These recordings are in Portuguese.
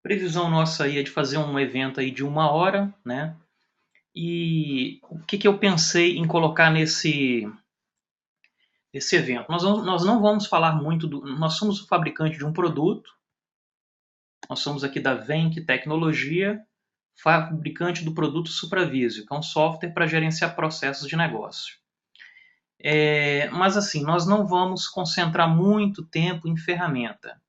Previsão nossa aí é de fazer um evento aí de 1 hora, né? E o que eu pensei em colocar nesse evento? Nós não vamos falar muito do... Nós somos o fabricante de um produto, nós somos aqui da Venk Tecnologia, fabricante do produto Supravisio, que é um software para gerenciar processos de negócio. Mas assim, nós não vamos concentrar muito tempo em ferramenta.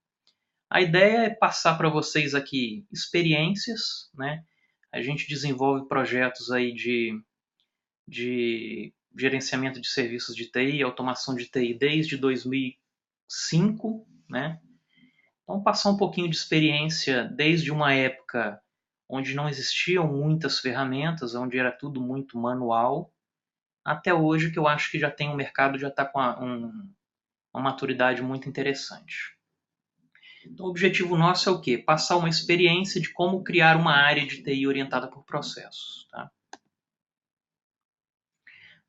A ideia é passar para vocês aqui experiências, né? A gente desenvolve projetos aí de gerenciamento de serviços de TI, automação de TI desde 2005, né? Então, passar um pouquinho de experiência desde uma época onde não existiam muitas ferramentas, onde era tudo muito manual, até hoje que eu acho que já tem um mercado, já está com uma maturidade muito interessante. Então, o objetivo nosso é o quê? Passar uma experiência de como criar uma área de TI orientada por processos. Tá?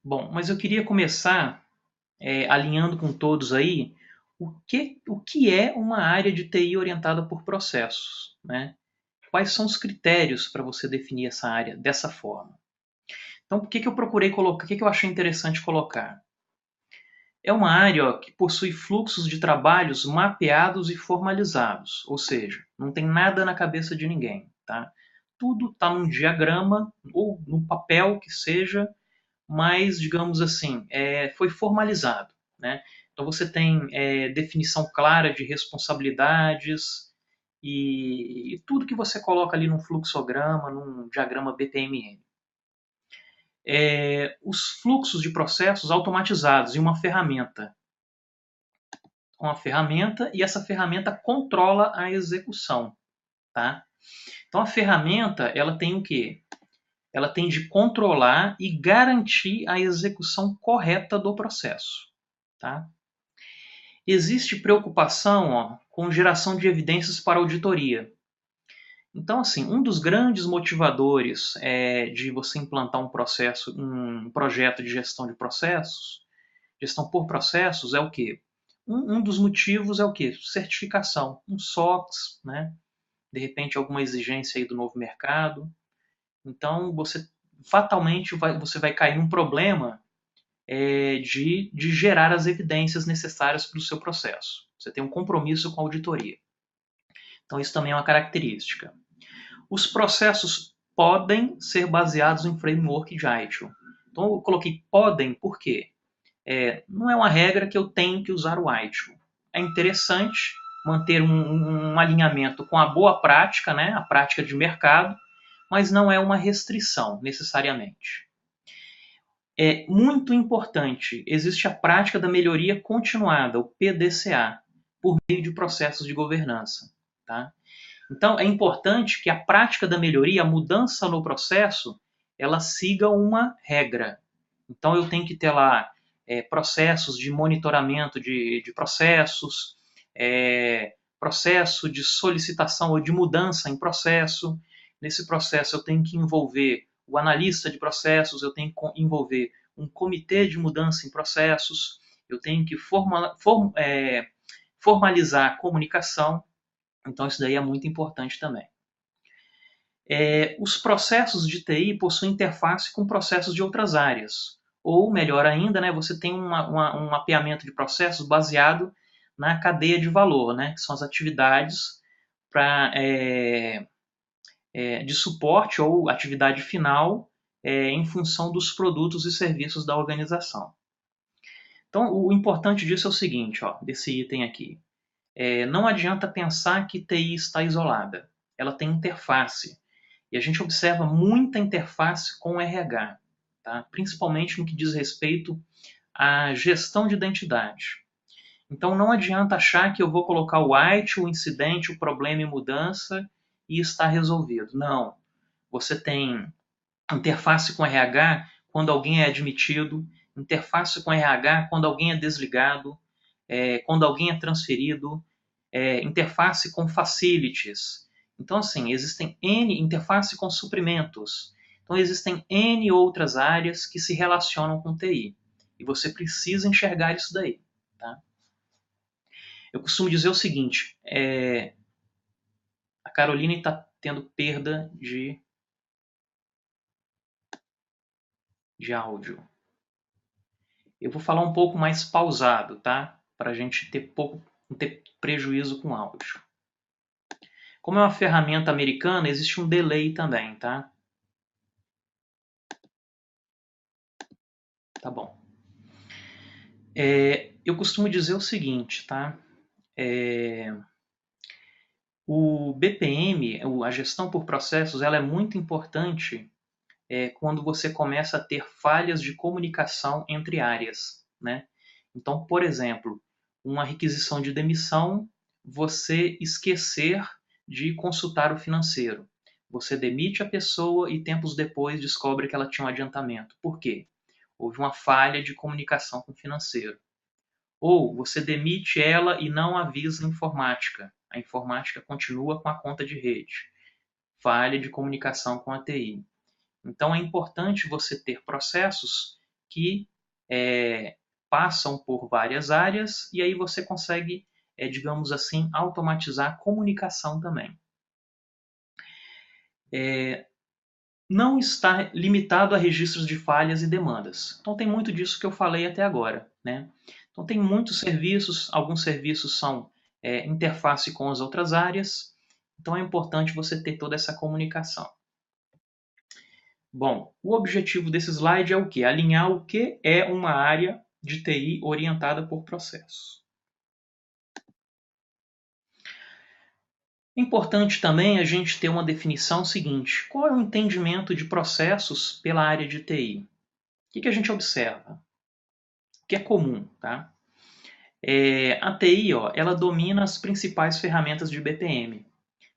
Bom, mas eu queria começar alinhando com todos aí o que é uma área de TI orientada por processos. Né? Quais são os critérios para você definir essa área dessa forma? Então, por que eu procurei colocar, o que eu achei interessante colocar? É uma área que possui fluxos de trabalhos mapeados e formalizados, ou seja, não tem nada na cabeça de ninguém. Tá? Tudo está num diagrama ou no papel que seja, mas, digamos assim, foi formalizado. Né? Então você tem definição clara de responsabilidades e tudo que você coloca ali num fluxograma, num diagrama BPMN. Os fluxos de processos automatizados em uma ferramenta. E essa ferramenta controla a execução. Tá? Então a ferramenta ela tem o quê? Ela tem de controlar e garantir a execução correta do processo. Tá? Existe preocupação com geração de evidências para auditoria. Então, assim, um dos grandes motivadores de você implantar um projeto de gestão de processos, gestão por processos, é o quê? Um dos motivos é o quê? Certificação, um SOX, né? De repente alguma exigência aí do novo mercado. Então, você fatalmente você vai cair num problema de gerar as evidências necessárias para o seu processo. Você tem um compromisso com a auditoria. Então, isso também é uma característica. Os processos podem ser baseados em framework de ITIL. Então, eu coloquei podem por quê? Não é uma regra que eu tenho que usar o ITIL. É interessante manter um alinhamento com a boa prática, né? A prática de mercado, mas não é uma restrição, necessariamente. É muito importante, existe a prática da melhoria continuada, o PDCA, por meio de processos de governança. Tá? Então, é importante que a prática da melhoria, a mudança no processo, ela siga uma regra. Então, eu tenho que ter lá processos de monitoramento de processos, processo de solicitação ou de mudança em processo. Nesse processo, eu tenho que envolver o analista de processos, eu tenho que envolver um comitê de mudança em processos, eu tenho que formalizar a comunicação. Então, isso daí é muito importante também. Os processos de TI possuem interface com processos de outras áreas. Ou, melhor ainda, né, você tem um mapeamento de processos baseado na cadeia de valor, né, que são as atividades de suporte ou atividade final em função dos produtos e serviços da organização. Então, o importante disso é o seguinte, desse item aqui. Não adianta pensar que TI está isolada. Ela tem interface. E a gente observa muita interface com o RH, tá? Principalmente no que diz respeito à gestão de identidade. Então não adianta achar que eu vou colocar o IT, o incidente, o problema e mudança e está resolvido. Não. Você tem interface com RH quando alguém é admitido, interface com RH quando alguém é desligado, quando alguém é transferido, interface com facilities. Então, assim, existem N interface com suprimentos. Então, existem N outras áreas que se relacionam com TI. E você precisa enxergar isso daí. Tá? Eu costumo dizer o seguinte, Caroline está tendo perda de áudio. Eu vou falar um pouco mais pausado, tá? Para a gente não ter prejuízo com áudio. Como é uma ferramenta americana, existe um delay também, tá? Tá bom. Eu costumo dizer o seguinte, tá? O BPM, a gestão por processos, ela é muito importante quando você começa a ter falhas de comunicação entre áreas, né? Então, por exemplo, uma requisição de demissão, você esquecer de consultar o financeiro. Você demite a pessoa e tempos depois descobre que ela tinha um adiantamento. Por quê? Houve uma falha de comunicação com o financeiro. Ou você demite ela e não avisa a informática. A informática continua com a conta de rede. Falha de comunicação com a TI. Então é importante você ter processos que passam por várias áreas e aí você consegue, digamos assim, automatizar a comunicação também. Não está limitado a registros de falhas e demandas. Então tem muito disso que eu falei até agora, né? Então tem muitos serviços, alguns serviços são interface com as outras áreas, então é importante você ter toda essa comunicação. Bom, o objetivo desse slide é o quê? Alinhar o que é uma área de TI orientada por processos. É importante também a gente ter uma definição seguinte: qual é o entendimento de processos pela área de TI? O que a gente observa? O que é comum, tá? A TI, ela domina as principais ferramentas de BPM.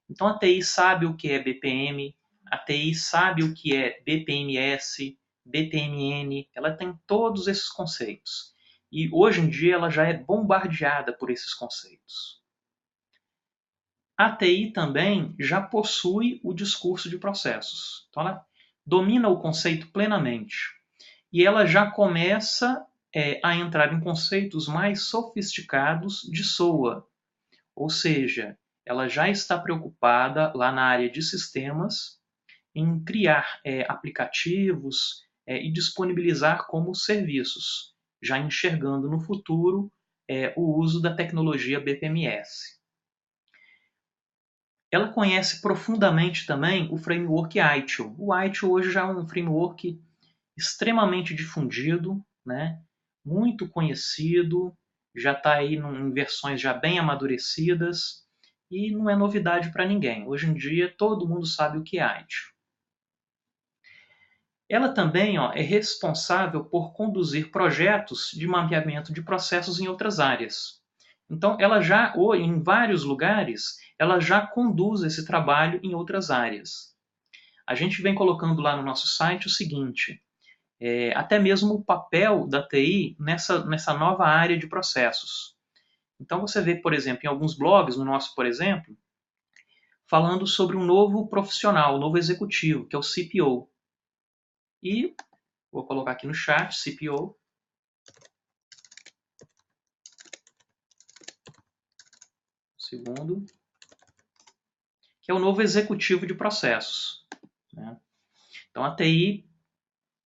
Então a TI sabe o que é BPM, a TI sabe o que é BPMS, BPMN, ela tem todos esses conceitos. E hoje em dia ela já é bombardeada por esses conceitos. A TI também já possui o discurso de processos. Então ela domina o conceito plenamente. E ela já começa a entrar em conceitos mais sofisticados de SOA. Ou seja, ela já está preocupada lá na área de sistemas em criar aplicativos e disponibilizar como serviços, já enxergando no futuro o uso da tecnologia BPMS. Ela conhece profundamente também o framework ITIL. O ITIL hoje já é um framework extremamente difundido, né? Muito conhecido, já está aí em versões já bem amadurecidas e não é novidade para ninguém. Hoje em dia todo mundo sabe o que é ITIL. Ela também é responsável por conduzir projetos de mapeamento de processos em outras áreas. Então, ela já, ou em vários lugares, ela já conduz esse trabalho em outras áreas. A gente vem colocando lá no nosso site o seguinte, até mesmo o papel da TI nessa nova área de processos. Então, você vê, por exemplo, em alguns blogs, no nosso, por exemplo, falando sobre um novo profissional, um novo executivo, que é o CPO. E vou colocar aqui no chat, CPO. Segundo. Que é o novo executivo de processos, né? Então, a TI,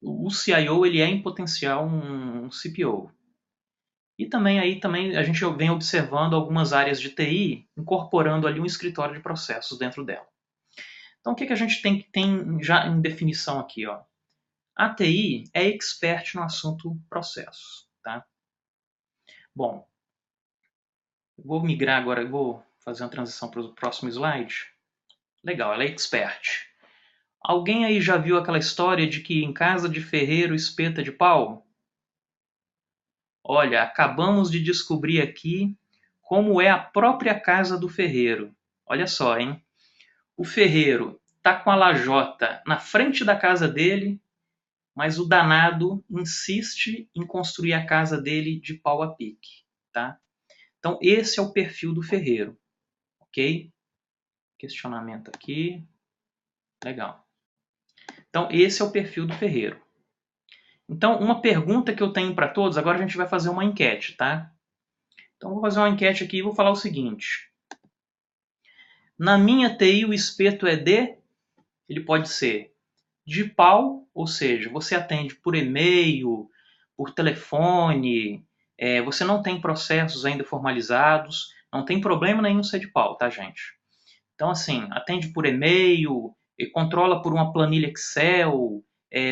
o CIO, ele é em potencial um CPO. E também a gente vem observando algumas áreas de TI incorporando ali um escritório de processos dentro dela. Então, o que a gente tem já em definição aqui? A TI é expert no assunto processos. Tá? Bom, eu vou migrar agora, eu vou fazer uma transição para o próximo slide. Legal, ela é expert. Alguém aí já viu aquela história de que em casa de ferreiro espeta de pau? Olha, acabamos de descobrir aqui como é a própria casa do ferreiro. Olha só, hein? O ferreiro tá com a lajota na frente da casa dele, mas o danado insiste em construir a casa dele de pau a pique, tá? Então esse é o perfil do ferreiro, ok? Questionamento aqui, legal. Então esse é o perfil do ferreiro. Então uma pergunta que eu tenho para todos, agora a gente vai fazer uma enquete, tá? Então vou fazer uma enquete aqui e vou falar o seguinte. Na minha TI, o espeto é ele pode ser de pau, ou seja, você atende por e-mail, por telefone, você não tem processos ainda formalizados, não tem problema nenhum ser de pau, tá, gente? Então, assim, atende por e-mail, controla por uma planilha Excel,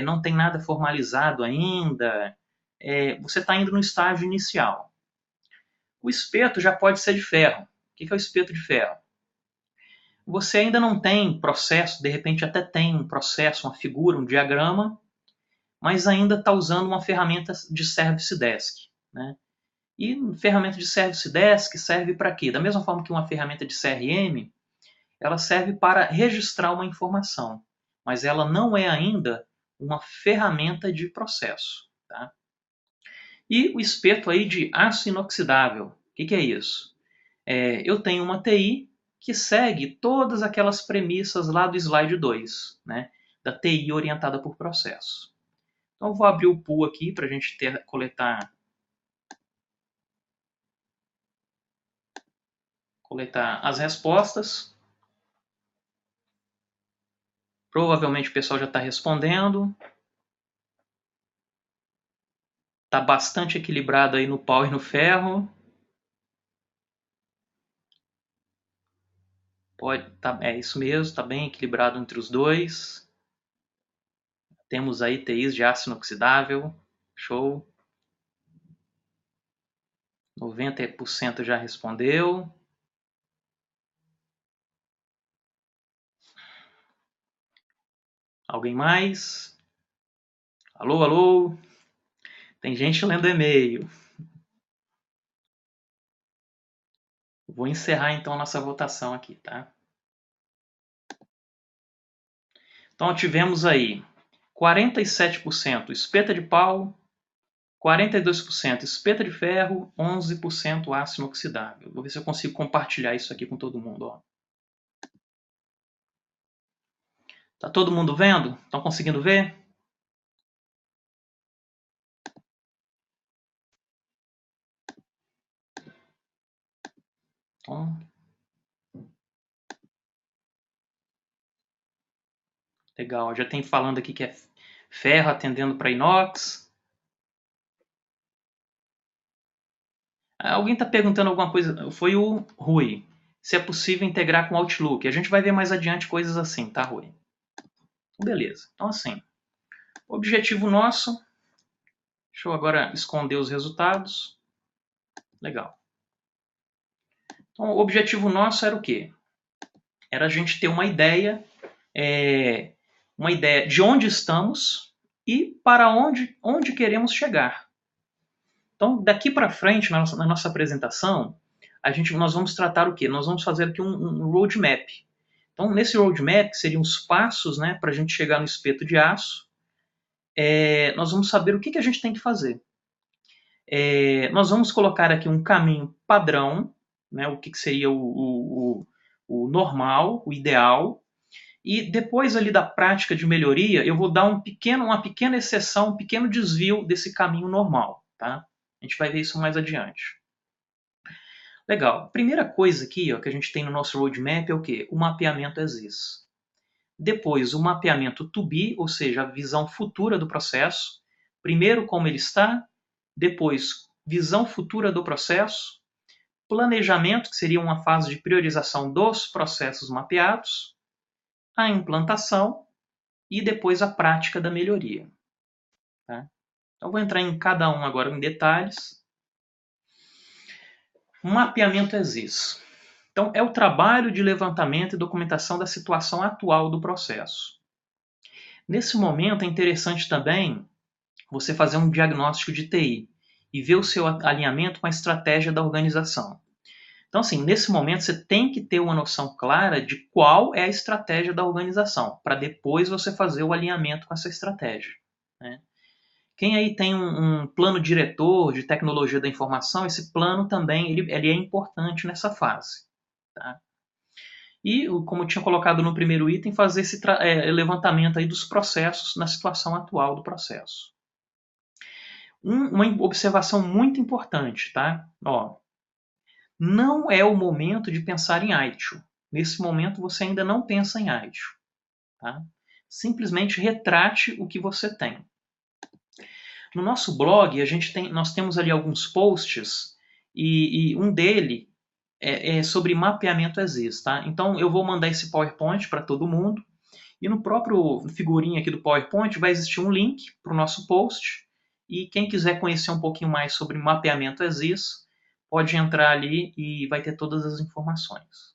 não tem nada formalizado ainda, você está indo no estágio inicial. O espeto já pode ser de ferro. O que é o espeto de ferro? Você ainda não tem processo, de repente até tem um processo, uma figura, um diagrama, mas ainda está usando uma ferramenta de Service Desk, né? E ferramenta de Service Desk serve para quê? Da mesma forma que uma ferramenta de CRM, ela serve para registrar uma informação, mas ela não é ainda uma ferramenta de processo, tá? E o espeto aí de aço inoxidável, o que é isso? Eu tenho uma TI que segue todas aquelas premissas lá do slide 2, né? Da TI orientada por processo. Então, eu vou abrir o pool aqui para a gente coletar as respostas. Provavelmente o pessoal já está respondendo. Está bastante equilibrado aí no pau e no ferro. É isso mesmo, está bem equilibrado entre os dois. Temos aí TIs de aço inoxidável. Show. 90% já respondeu. Alguém mais? Alô, alô? Tem gente lendo e-mail. Vou encerrar então a nossa votação aqui, tá? Então tivemos aí 47% espeta de pau, 42% espeta de ferro, 11% aço inoxidável. Vou ver se eu consigo compartilhar isso aqui com todo mundo. Ó. Tá todo mundo vendo? Estão conseguindo ver? Então, legal. Já tem falando aqui que é ferro atendendo para inox. Alguém está perguntando alguma coisa. Foi o Rui. Se é possível integrar com o Outlook. A gente vai ver mais adiante coisas assim, tá, Rui? Beleza. Então, assim, o objetivo nosso... Deixa eu agora esconder os resultados. Legal. Então, o objetivo nosso era o quê? Era a gente ter uma ideia de onde estamos e para onde queremos chegar. Então, daqui para frente, na nossa apresentação, nós vamos tratar o quê? Nós vamos fazer aqui um roadmap. Então, nesse roadmap, que seriam os passos, né, para a gente chegar no espeto de aço, nós vamos saber o que a gente tem que fazer. Nós vamos colocar aqui um caminho padrão, né, o que seria o normal, o ideal, e depois ali da prática de melhoria, eu vou dar uma pequena exceção, um pequeno desvio desse caminho normal. Tá? A gente vai ver isso mais adiante. Legal. Primeira coisa aqui ó, que a gente tem no nosso roadmap é o quê? O mapeamento as is. Depois, o mapeamento to be, ou seja, a visão futura do processo. Primeiro, como ele está. Depois, visão futura do processo. Planejamento, que seria uma fase de priorização dos processos mapeados. A implantação e depois a prática da melhoria. Tá? Então, vou entrar em cada um agora em detalhes. Mapeamento as is. Então, é o trabalho de levantamento e documentação da situação atual do processo. Nesse momento, é interessante também você fazer um diagnóstico de TI e ver o seu alinhamento com a estratégia da organização. Então, assim, nesse momento você tem que ter uma noção clara de qual é a estratégia da organização, para depois você fazer o alinhamento com essa estratégia. Né? Quem aí tem um plano diretor de tecnologia da informação, esse plano também ele é importante nessa fase. Tá? E, como eu tinha colocado no primeiro item, fazer esse levantamento aí dos processos na situação atual do processo. Uma observação muito importante, tá? Ó, não é o momento de pensar em ITIL. nesse momento você ainda não pensa em ITIL. Tá? Simplesmente retrate o que você tem. No nosso blog, nós temos ali alguns posts e um dele é sobre mapeamento ESIS. Tá? Então eu vou mandar esse PowerPoint para todo mundo e no próprio figurinha aqui do PowerPoint vai existir um link para o nosso post e quem quiser conhecer um pouquinho mais sobre mapeamento ESIS pode entrar ali e vai ter todas as informações.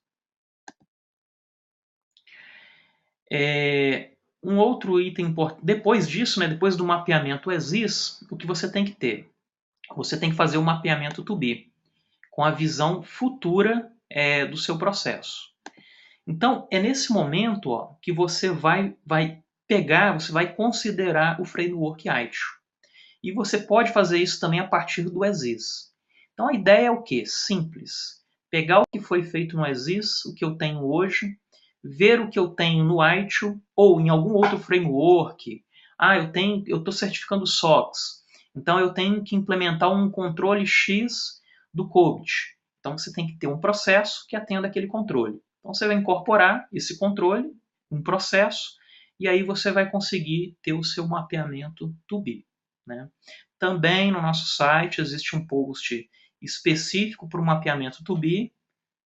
Um outro item importante, depois disso, né, depois do mapeamento ESIS, o que você tem que ter? Você tem que fazer o mapeamento to be, com a visão futura do seu processo. Então, é nesse momento que você vai pegar, você vai considerar o framework ITIL. E você pode fazer isso também a partir do ESIS. Então, a ideia é o quê? Simples. Pegar o que foi feito no ESIS, o que eu tenho hoje, ver o que eu tenho no ITIL ou em algum outro framework. Eu estou certificando SOX, então eu tenho que implementar um controle X do COBIT. Então você tem que ter um processo que atenda aquele controle. Então você vai incorporar esse controle, um processo, e aí você vai conseguir ter o seu mapeamento to be. Né? Também no nosso site existe um post específico para o mapeamento to be.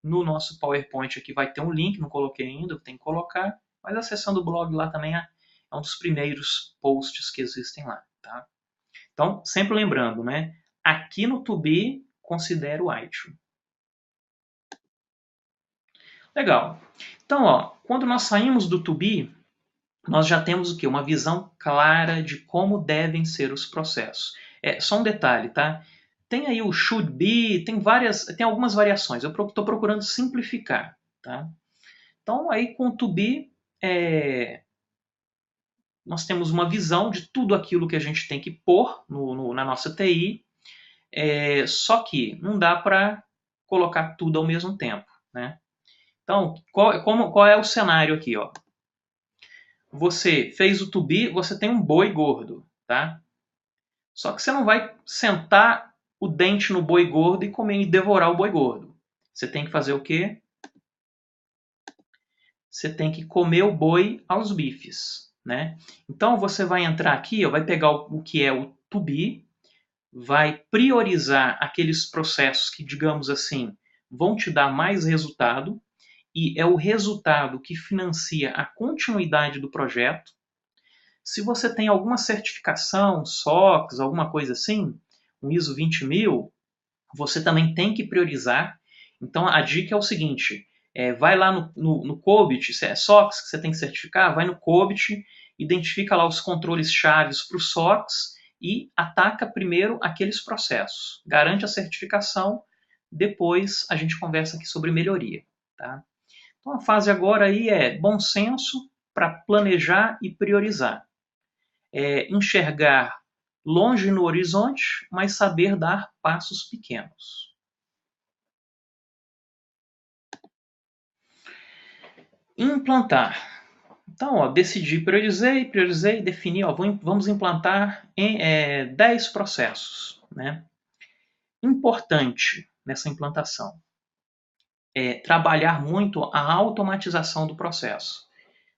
No nosso PowerPoint aqui vai ter um link, não coloquei ainda, eu tenho que colocar, mas acessando o blog lá também é um dos primeiros posts que existem lá. Tá? Então, sempre lembrando, né? Aqui no to be, considero o ITIL. Legal. Então, quando nós saímos do to be, nós já temos o quê? Uma visão clara de como devem ser os processos. Só um detalhe, tá? Tem aí o should be, tem algumas variações. Eu estou procurando simplificar, tá? Então, aí com o to be, nós temos uma visão de tudo aquilo que a gente tem que pôr na nossa TI, só que não dá para colocar tudo ao mesmo tempo, né? Então, qual é o cenário aqui? Ó? Você fez o to be, você tem um boi gordo, tá? Só que você não vai sentar o dente no boi gordo e comer e devorar o boi gordo. Você tem que fazer o quê? Você tem que comer o boi aos bifes, né? Então você vai entrar aqui, vai pegar o que é o to be, vai priorizar aqueles processos que, digamos assim, vão te dar mais resultado, e é o resultado que financia a continuidade do projeto. Se você tem alguma certificação, SOX, alguma coisa assim, um ISO 20000, você também tem que priorizar. Então a dica é o seguinte, vai lá no COBIT, se é SOX que você tem que certificar, vai no COBIT, identifica lá os controles chaves para o SOX e ataca primeiro aqueles processos. Garante a certificação, depois a gente conversa aqui sobre melhoria. Tá? Então a fase agora aí é bom senso para planejar e priorizar. Enxergar longe no horizonte, mas saber dar passos pequenos. Implantar. Então, decidi, priorizei, defini, vamos implantar 10 processos. Né? Importante nessa implantação trabalhar muito a automatização do processo.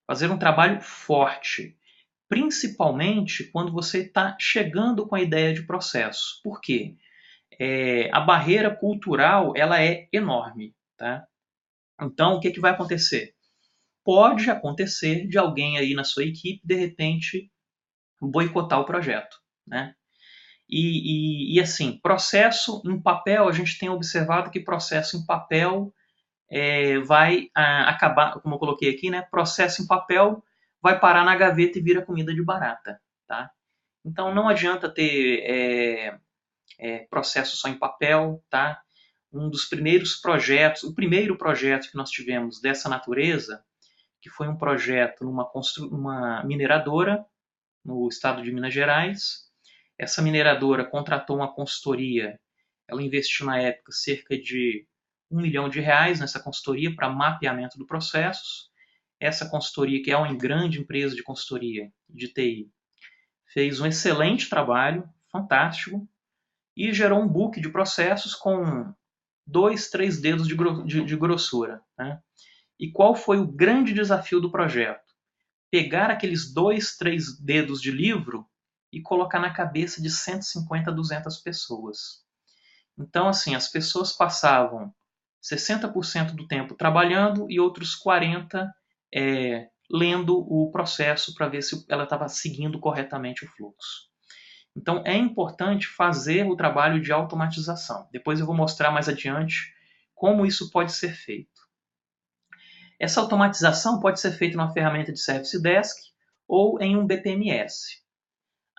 Fazer um trabalho forte, principalmente quando você está chegando com a ideia de processo. Por quê? A barreira cultural ela é enorme. Tá? Então, o que vai acontecer? Pode acontecer de alguém aí na sua equipe, de repente, boicotar o projeto. Né? E assim, processo em papel, a gente tem observado que processo em papel vai acabar, como eu coloquei aqui, né? Processo em papel vai parar na gaveta e vira comida de barata. Tá? Então não adianta ter processo só em papel. Tá? Um dos primeiros projetos, o primeiro projeto que nós tivemos dessa natureza, que foi um projeto numa mineradora no estado de Minas Gerais. Essa mineradora contratou uma consultoria, ela investiu na época cerca de R$ 1 milhão nessa consultoria para mapeamento do processo. Essa consultoria, que é uma grande empresa de consultoria de TI, fez um excelente trabalho, fantástico, e gerou um book de processos com 2, 3 dedos de grossura. Né? E qual foi o grande desafio do projeto? Pegar aqueles 2, 3 dedos de livro e colocar na cabeça de 150 a 200 pessoas. Então, assim, as pessoas passavam 60% do tempo trabalhando e outros 40% lendo o processo para ver se ela estava seguindo corretamente o fluxo. Então, é importante fazer o trabalho de automatização. Depois eu vou mostrar mais adiante como isso pode ser feito. Essa automatização pode ser feita numa ferramenta de Service Desk ou em um BPMS.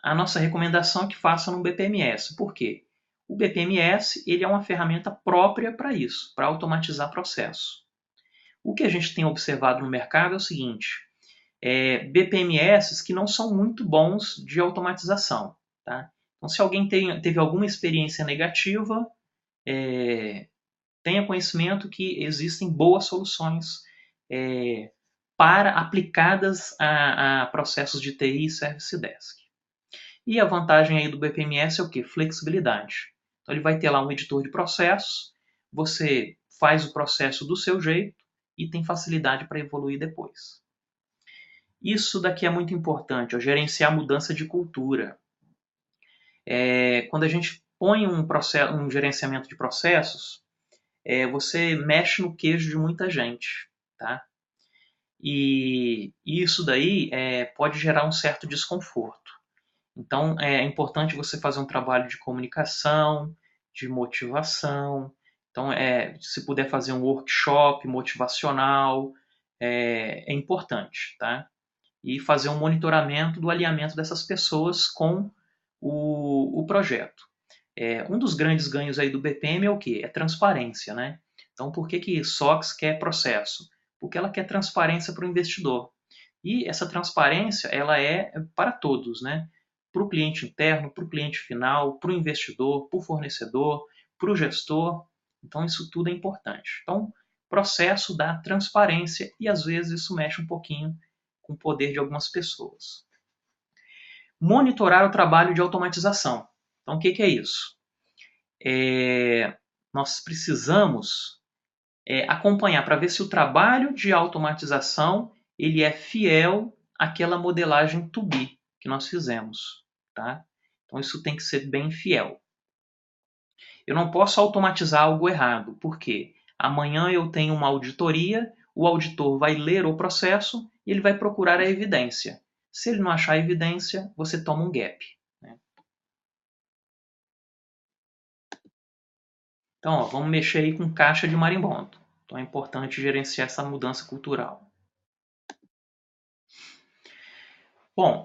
A nossa recomendação é que faça no BPMS. Por quê? O BPMS ele é uma ferramenta própria para isso, para automatizar processo. O que a gente tem observado no mercado é o seguinte, BPMS que não são muito bons de automatização. Tá? Então, se alguém teve alguma experiência negativa, tenha conhecimento que existem boas soluções aplicadas a processos de TI e Service Desk. E a vantagem aí do BPMS é o quê? Flexibilidade. Então ele vai ter lá um editor de processos, você faz o processo do seu jeito e tem facilidade para evoluir depois. Isso daqui é muito importante, gerenciar a mudança de cultura. Quando a gente põe um gerenciamento de processos, você mexe no queijo de muita gente. Tá? E isso daí pode gerar um certo desconforto. Então, é importante você fazer um trabalho de comunicação, de motivação. Então, se puder fazer um workshop motivacional, é importante, tá? E fazer um monitoramento do alinhamento dessas pessoas com o projeto. Um dos grandes ganhos aí do BPM é o quê? É transparência, né? Então, por que SOX quer processo? Porque ela quer transparência para o investidor. E essa transparência, ela é para todos, né? Para o cliente interno, para o cliente final, para o investidor, para o fornecedor, para o gestor. Então, isso tudo é importante. Então, processo dá transparência e, às vezes, isso mexe um pouquinho com o poder de algumas pessoas. Monitorar o trabalho de automatização. Então, o que é isso? Nós precisamos acompanhar para ver se o trabalho de automatização ele é fiel àquela modelagem to be que nós fizemos. Tá? Então isso tem que ser bem fiel. Eu não posso automatizar algo errado, porque amanhã eu tenho uma auditoria, o auditor vai ler o processo e ele vai procurar a evidência. Se ele não achar a evidência, você toma um gap. Né? Então, vamos mexer aí com caixa de marimbondo. Então é importante gerenciar essa mudança cultural. Bom,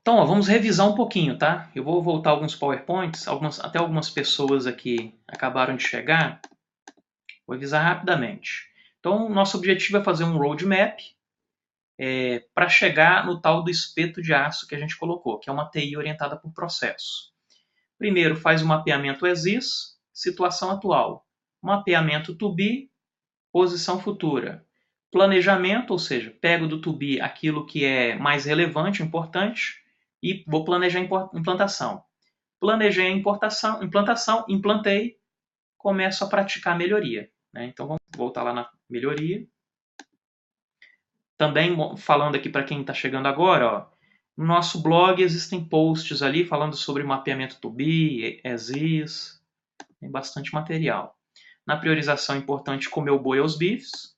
então vamos revisar um pouquinho, tá? Eu vou voltar alguns PowerPoints, até algumas pessoas aqui acabaram de chegar. Vou revisar rapidamente. Então, nosso objetivo é fazer um roadmap para chegar no tal do espeto de aço que a gente colocou, que é uma TI orientada por processo. Primeiro, faz o mapeamento as is, situação atual. Mapeamento to be, posição futura. Planejamento, ou seja, pego do to be aquilo que é mais relevante, importante, e vou planejar a implantação. Planejei a implantação, implantei, começo a praticar a melhoria. Né? Então vamos voltar lá na melhoria. Também falando aqui para quem está chegando agora, ó, no nosso blog existem posts ali falando sobre mapeamento to be, as is, tem bastante material. Na priorização é importante comer o boi aos bifes.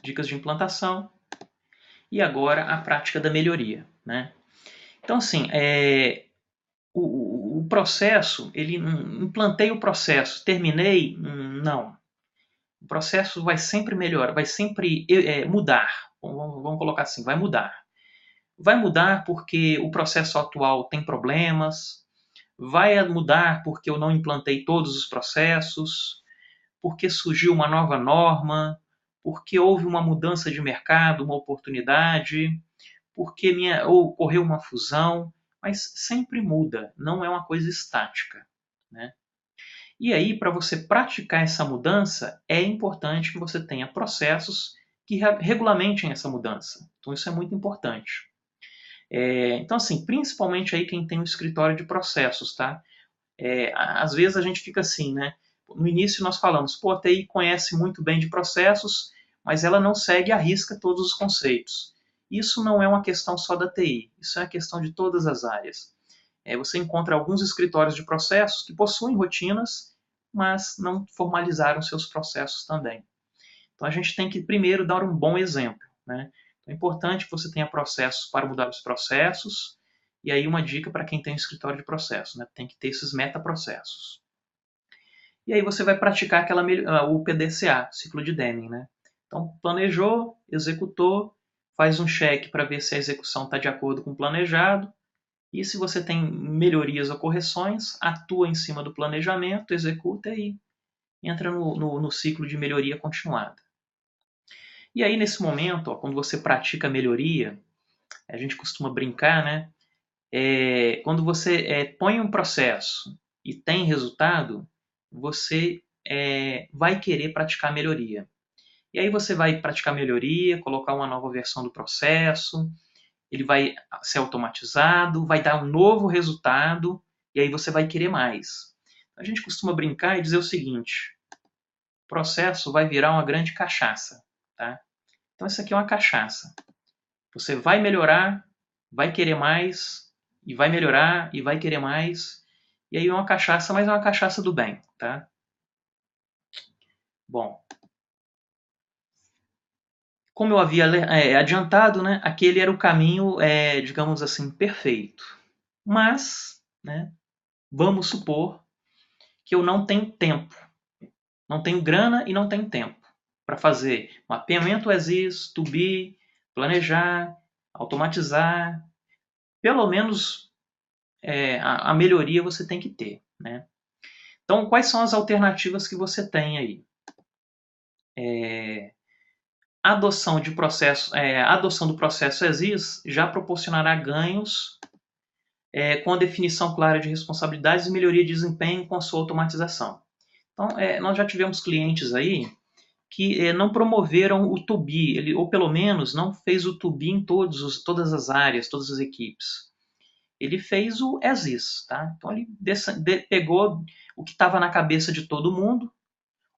Dicas de implantação. E agora a prática da melhoria. Né? Então, assim, o processo, implantei o processo, terminei? Não. O processo vai sempre melhorar, vai sempre mudar. Vamos colocar assim, vai mudar. Vai mudar porque o processo atual tem problemas, vai mudar porque eu não implantei todos os processos, porque surgiu uma nova norma, porque houve uma mudança de mercado, uma oportunidade, porque ocorreu uma fusão, mas sempre muda, não é uma coisa estática. Né? E aí, para você praticar essa mudança, é importante que você tenha processos que regulamentem essa mudança. Então, isso é muito importante. Então, assim, principalmente aí quem tem um escritório de processos, tá? Às vezes a gente fica assim, né? no início nós falamos, pô, a TI conhece muito bem de processos, mas ela não segue à risca todos os conceitos. Isso não é uma questão só da TI, isso é uma questão de todas as áreas. Você encontra alguns escritórios de processos que possuem rotinas, mas não formalizaram seus processos também. Então a gente tem que primeiro dar um bom exemplo, né? Então, é importante que você tenha processos para mudar os processos, e aí uma dica para quem tem um escritório de processos, né? Tem que ter esses metaprocessos. E aí você vai praticar o PDCA, ciclo de Deming, né? Então planejou, executou, faz um check para ver se a execução está de acordo com o planejado, e se você tem melhorias ou correções, atua em cima do planejamento, executa e entra no ciclo de melhoria continuada. E aí, nesse momento, quando você pratica a melhoria, a gente costuma brincar, né? Quando você põe um processo e tem resultado, você vai querer praticar melhoria. E aí você vai praticar melhoria, colocar uma nova versão do processo, ele vai ser automatizado, vai dar um novo resultado, e aí você vai querer mais. A gente costuma brincar e dizer o seguinte: o processo vai virar uma grande cachaça. Tá? Então, isso aqui é uma cachaça. Você vai melhorar, vai querer mais, e vai melhorar, e vai querer mais. E aí é uma cachaça, mas é uma cachaça do bem. Tá? Bom, como eu havia adiantado, né, aquele era o caminho, digamos assim, perfeito. Mas, né, vamos supor que eu não tenho tempo, não tenho grana e não tenho tempo para fazer mapeamento as is, to be, planejar, automatizar. Pelo menos a melhoria você tem que ter. Né? Então, quais são as alternativas que você tem aí? A adoção do processo as is já proporcionará ganhos com a definição clara de responsabilidades e melhoria de desempenho com a sua automatização. Então, nós já tivemos clientes aí que não promoveram o to be, ou pelo menos não fez o to be em todas as áreas, todas as equipes. Ele fez o as is. Tá? Então, ele pegou o que estava na cabeça de todo mundo,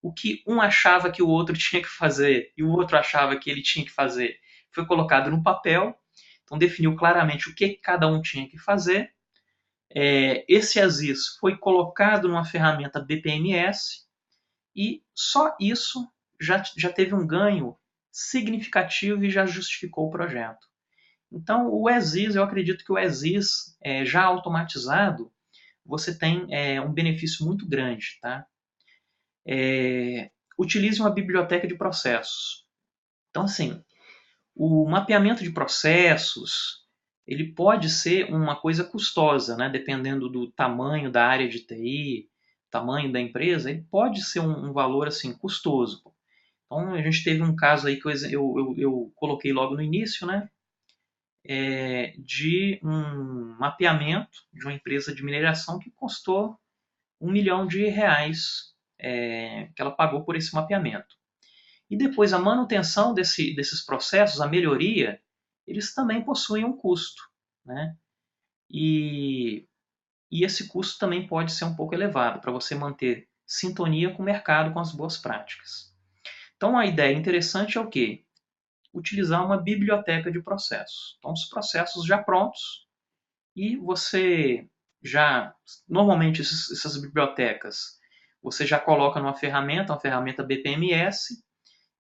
o que um achava que o outro tinha que fazer e o outro achava que ele tinha que fazer, foi colocado no papel. Então, definiu claramente o que cada um tinha que fazer. Esse as is foi colocado numa ferramenta BPMS e só isso já teve um ganho significativo e já justificou o projeto. Então, o as is, eu acredito que o as is já automatizado, você tem um benefício muito grande. Tá? Utilize uma biblioteca de processos. Então, assim, o mapeamento de processos, ele pode ser uma coisa custosa, né? Dependendo do tamanho da área de TI, tamanho da empresa, ele pode ser um valor assim custoso. Então, a gente teve um caso aí que eu coloquei logo no início, né? De um mapeamento de uma empresa de mineração que custou R$ 1 milhão que ela pagou por esse mapeamento. E depois a manutenção desses processos, a melhoria, eles também possuem um custo. Né? E esse custo também pode ser um pouco elevado para você manter sintonia com o mercado, com as boas práticas. Então a ideia interessante é o quê? Utilizar uma biblioteca de processos. Então os processos já prontos e você já, normalmente essas bibliotecas, você já coloca numa ferramenta, uma ferramenta BPMS,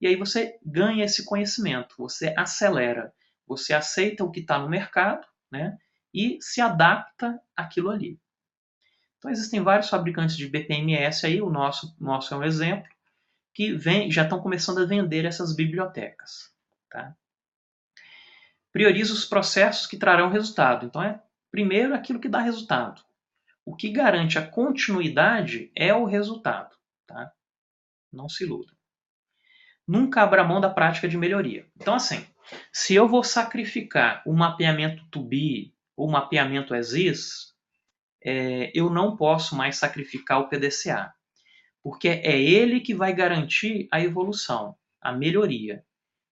e aí você ganha esse conhecimento, você acelera, você aceita o que está no mercado, né, e se adapta àquilo ali. Então existem vários fabricantes de BPMS aí, o nosso é um exemplo, que já estão começando a vender essas bibliotecas. Tá? Prioriza os processos que trarão resultado. Então primeiro aquilo que dá resultado. O que garante a continuidade é o resultado. Tá? Não se iluda. Nunca abra mão da prática de melhoria. Então, assim, se eu vou sacrificar o mapeamento to be ou o mapeamento as is, eu não posso mais sacrificar o PDCA, porque é ele que vai garantir a evolução, a melhoria.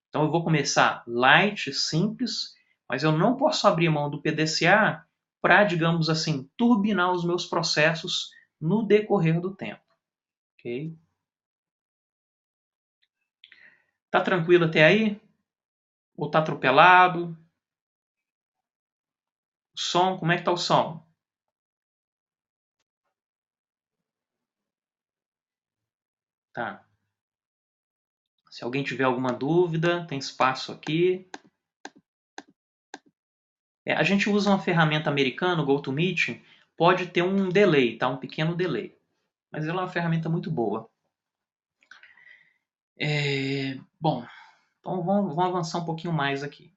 Então, eu vou começar light, simples, mas eu não posso abrir mão do PDCA para, digamos assim, turbinar os meus processos no decorrer do tempo. Ok. Tá tranquilo até aí? Ou tá atropelado? O som, como é que tá o som? Tá. Se alguém tiver alguma dúvida, tem espaço aqui. A gente usa uma ferramenta americana, o GoToMeeting, pode ter um delay, tá? Um pequeno delay. Mas ela é uma ferramenta muito boa. Bom, então vamos avançar um pouquinho mais aqui.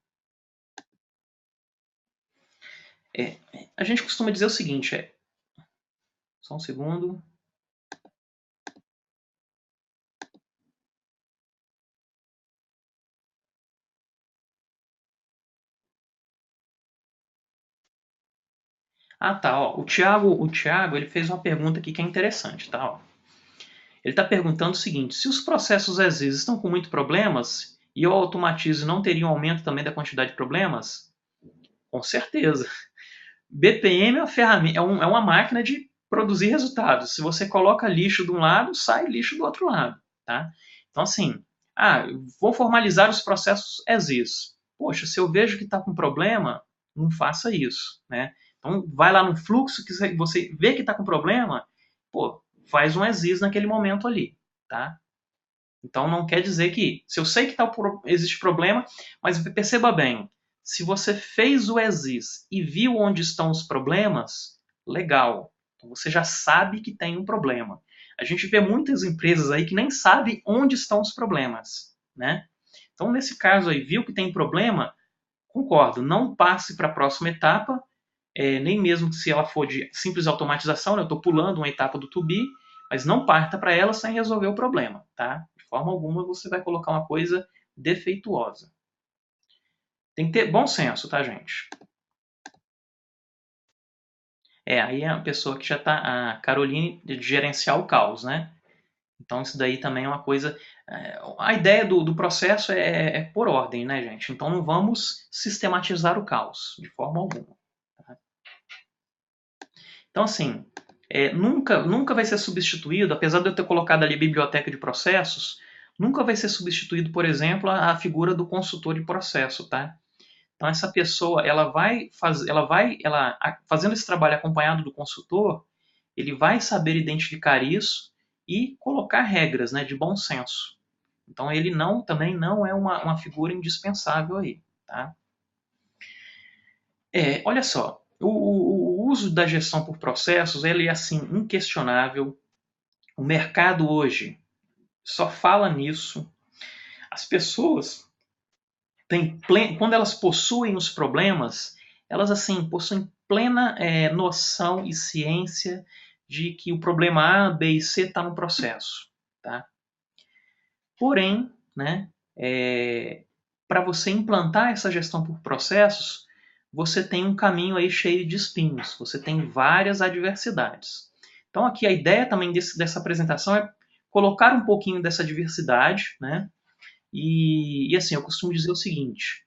A gente costuma dizer o seguinte, só um segundo. Ah, tá. Ó, o Thiago ele fez uma pergunta aqui que é interessante, tá? Ó. Ele está perguntando o seguinte: se os processos as vezes estão com muitos problemas e eu automatizo, não teria um aumento também da quantidade de problemas? Com certeza. BPM é uma ferramenta, é uma máquina de produzir resultados. Se você coloca lixo de um lado, sai lixo do outro lado, tá? Então assim, vou formalizar os processos as is. Poxa, se eu vejo que está com problema, não faça isso, né? Então vai lá no fluxo que você vê que está com problema, pô, faz um as is naquele momento ali, tá? Então não quer dizer que, se eu sei que existe problema, mas perceba bem, se você fez o as is e viu onde estão os problemas, legal. Então você já sabe que tem um problema. A gente vê muitas empresas aí que nem sabem onde estão os problemas, né? Então nesse caso aí, viu que tem problema, concordo, não passe para a próxima etapa, nem mesmo se ela for de simples automatização, né? Eu estou pulando uma etapa do to be, mas não parta para ela sem resolver o problema, tá? De forma alguma você vai colocar uma coisa defeituosa. Tem que ter bom senso, tá, gente? Aí é a pessoa que já está, a Caroline, de gerenciar o caos, né? Então isso daí também é uma coisa. A ideia do processo é por ordem, né, gente? Então não vamos sistematizar o caos de forma alguma. Tá? Então, assim, nunca vai ser substituído, apesar de eu ter colocado ali a biblioteca de processos, nunca vai ser substituído, por exemplo, a figura do consultor de processo, tá? Então, essa pessoa, fazendo esse trabalho acompanhado do consultor, ele vai saber identificar isso e colocar regras, né, de bom senso. Então, ele também não é uma figura indispensável aí, tá? Olha só, o uso da gestão por processos, ele é assim inquestionável. O mercado hoje só fala nisso. As pessoas quando elas possuem os problemas, elas assim possuem plena noção e ciência de que o problema A, B e C está no processo, tá? Porém, né, para você implantar essa gestão por processos, você tem um caminho aí cheio de espinhos, você tem várias adversidades. Então aqui a ideia também dessa apresentação é colocar um pouquinho dessa diversidade, né? E assim, eu costumo dizer o seguinte,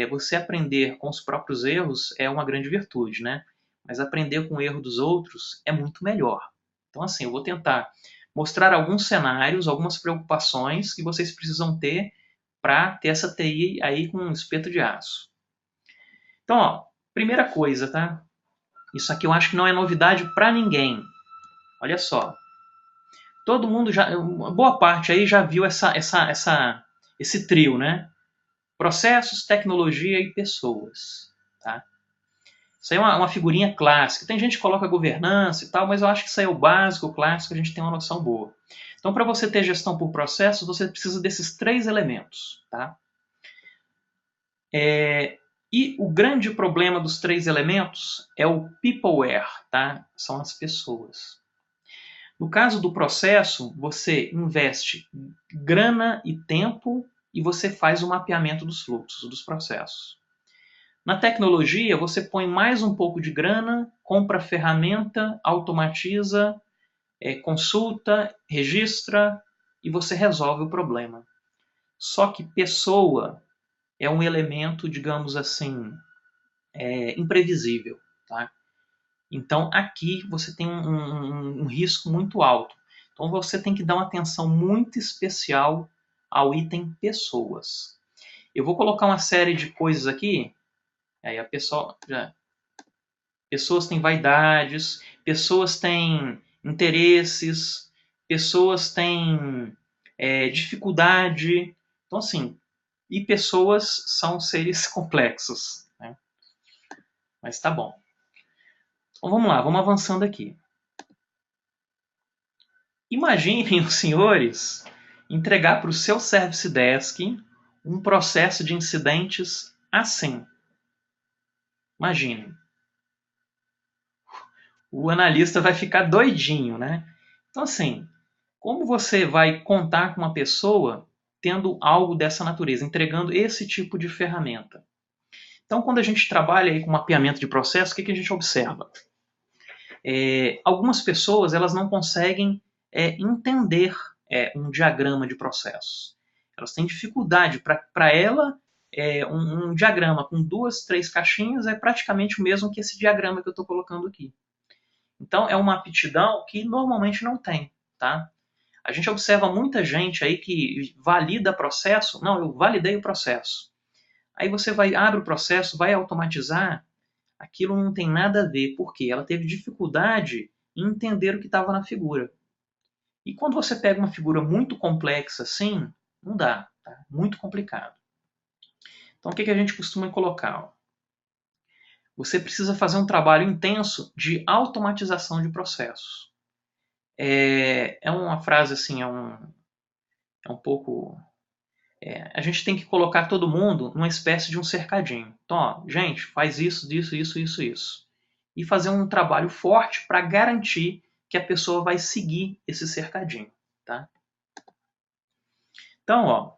você aprender com os próprios erros é uma grande virtude, né? Mas aprender com o erro dos outros é muito melhor. Então assim, eu vou tentar mostrar alguns cenários, algumas preocupações que vocês precisam ter para ter essa TI aí com um espeto de aço. Então, ó, primeira coisa, tá? Isso aqui eu acho que não é novidade para ninguém. Olha só. Todo mundo uma boa parte aí já viu esse trio, né? Processos, tecnologia e pessoas, tá? Isso aí é uma figurinha clássica. Tem gente que coloca governança e tal, mas eu acho que isso aí é o básico, o clássico, a gente tem uma noção boa. Então, para você ter gestão por processos, você precisa desses 3 elementos, tá? E o grande problema dos 3 elementos é o peopleware, tá? São as pessoas. No caso do processo, você investe grana e tempo e você faz o mapeamento dos fluxos, dos processos. Na tecnologia, você põe mais um pouco de grana, compra ferramenta, automatiza, consulta, registra e você resolve o problema. Só que pessoa é um elemento, digamos assim, imprevisível. Tá? Então aqui você tem um risco muito alto. Então você tem que dar uma atenção muito especial ao item pessoas. Eu vou colocar uma série de coisas aqui. Aí a pessoa pessoas têm vaidades, pessoas têm interesses, pessoas têm dificuldade. Então, assim, e pessoas são seres complexos, né? Mas tá bom. Então vamos lá, vamos avançando aqui. Imaginem os senhores entregar para o seu Service Desk um processo de incidentes assim. Imaginem. O analista vai ficar doidinho, né? Então, assim, como você vai contar com uma pessoa tendo algo dessa natureza, entregando esse tipo de ferramenta? Então, quando a gente trabalha aí com mapeamento de processo, o que a gente observa? Algumas pessoas elas não conseguem entender um diagrama de processo. Elas têm dificuldade. Para ela, um diagrama com 2, 3 caixinhas é praticamente o mesmo que esse diagrama que eu estou colocando aqui. Então, é uma aptidão que normalmente não tem. Tá? A gente observa muita gente aí que valida processo. Não, eu validei o processo. Aí você abre o processo, vai automatizar, aquilo não tem nada a ver, porque ela teve dificuldade em entender o que estava na figura. E quando você pega uma figura muito complexa assim, não dá, tá? Muito complicado. Então o que a gente costuma colocar? Você precisa fazer um trabalho intenso de automatização de processos. É uma frase assim, é um pouco... a gente tem que colocar todo mundo numa espécie de um cercadinho. Então, ó, gente, faz isso, isso. E fazer um trabalho forte para garantir que a pessoa vai seguir esse cercadinho. Tá? Então, ó,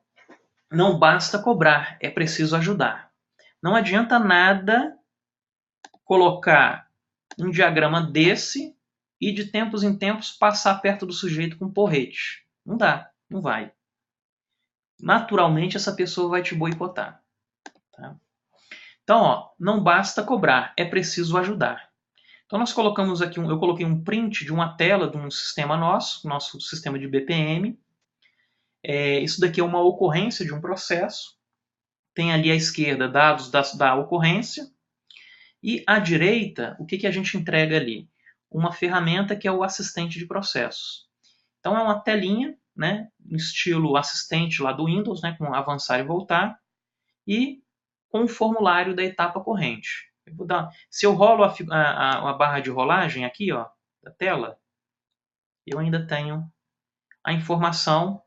não basta cobrar, é preciso ajudar. Não adianta nada colocar um diagrama desse e de tempos em tempos passar perto do sujeito com porrete. Não dá, não vai. Naturalmente essa pessoa vai te boicotar. Tá? Então, ó, não basta cobrar, é preciso ajudar. Então nós colocamos aqui, eu coloquei um print de uma tela de um sistema nosso sistema de BPM. Isso daqui é uma ocorrência de um processo. Tem ali à esquerda dados da ocorrência. E à direita, o que a gente entrega ali? Uma ferramenta que é o assistente de processos. Então é uma telinha, né, no estilo assistente lá do Windows, né, com avançar e voltar, e com o formulário da etapa corrente. Se eu rolo a barra de rolagem aqui, ó, da tela, eu ainda tenho a informação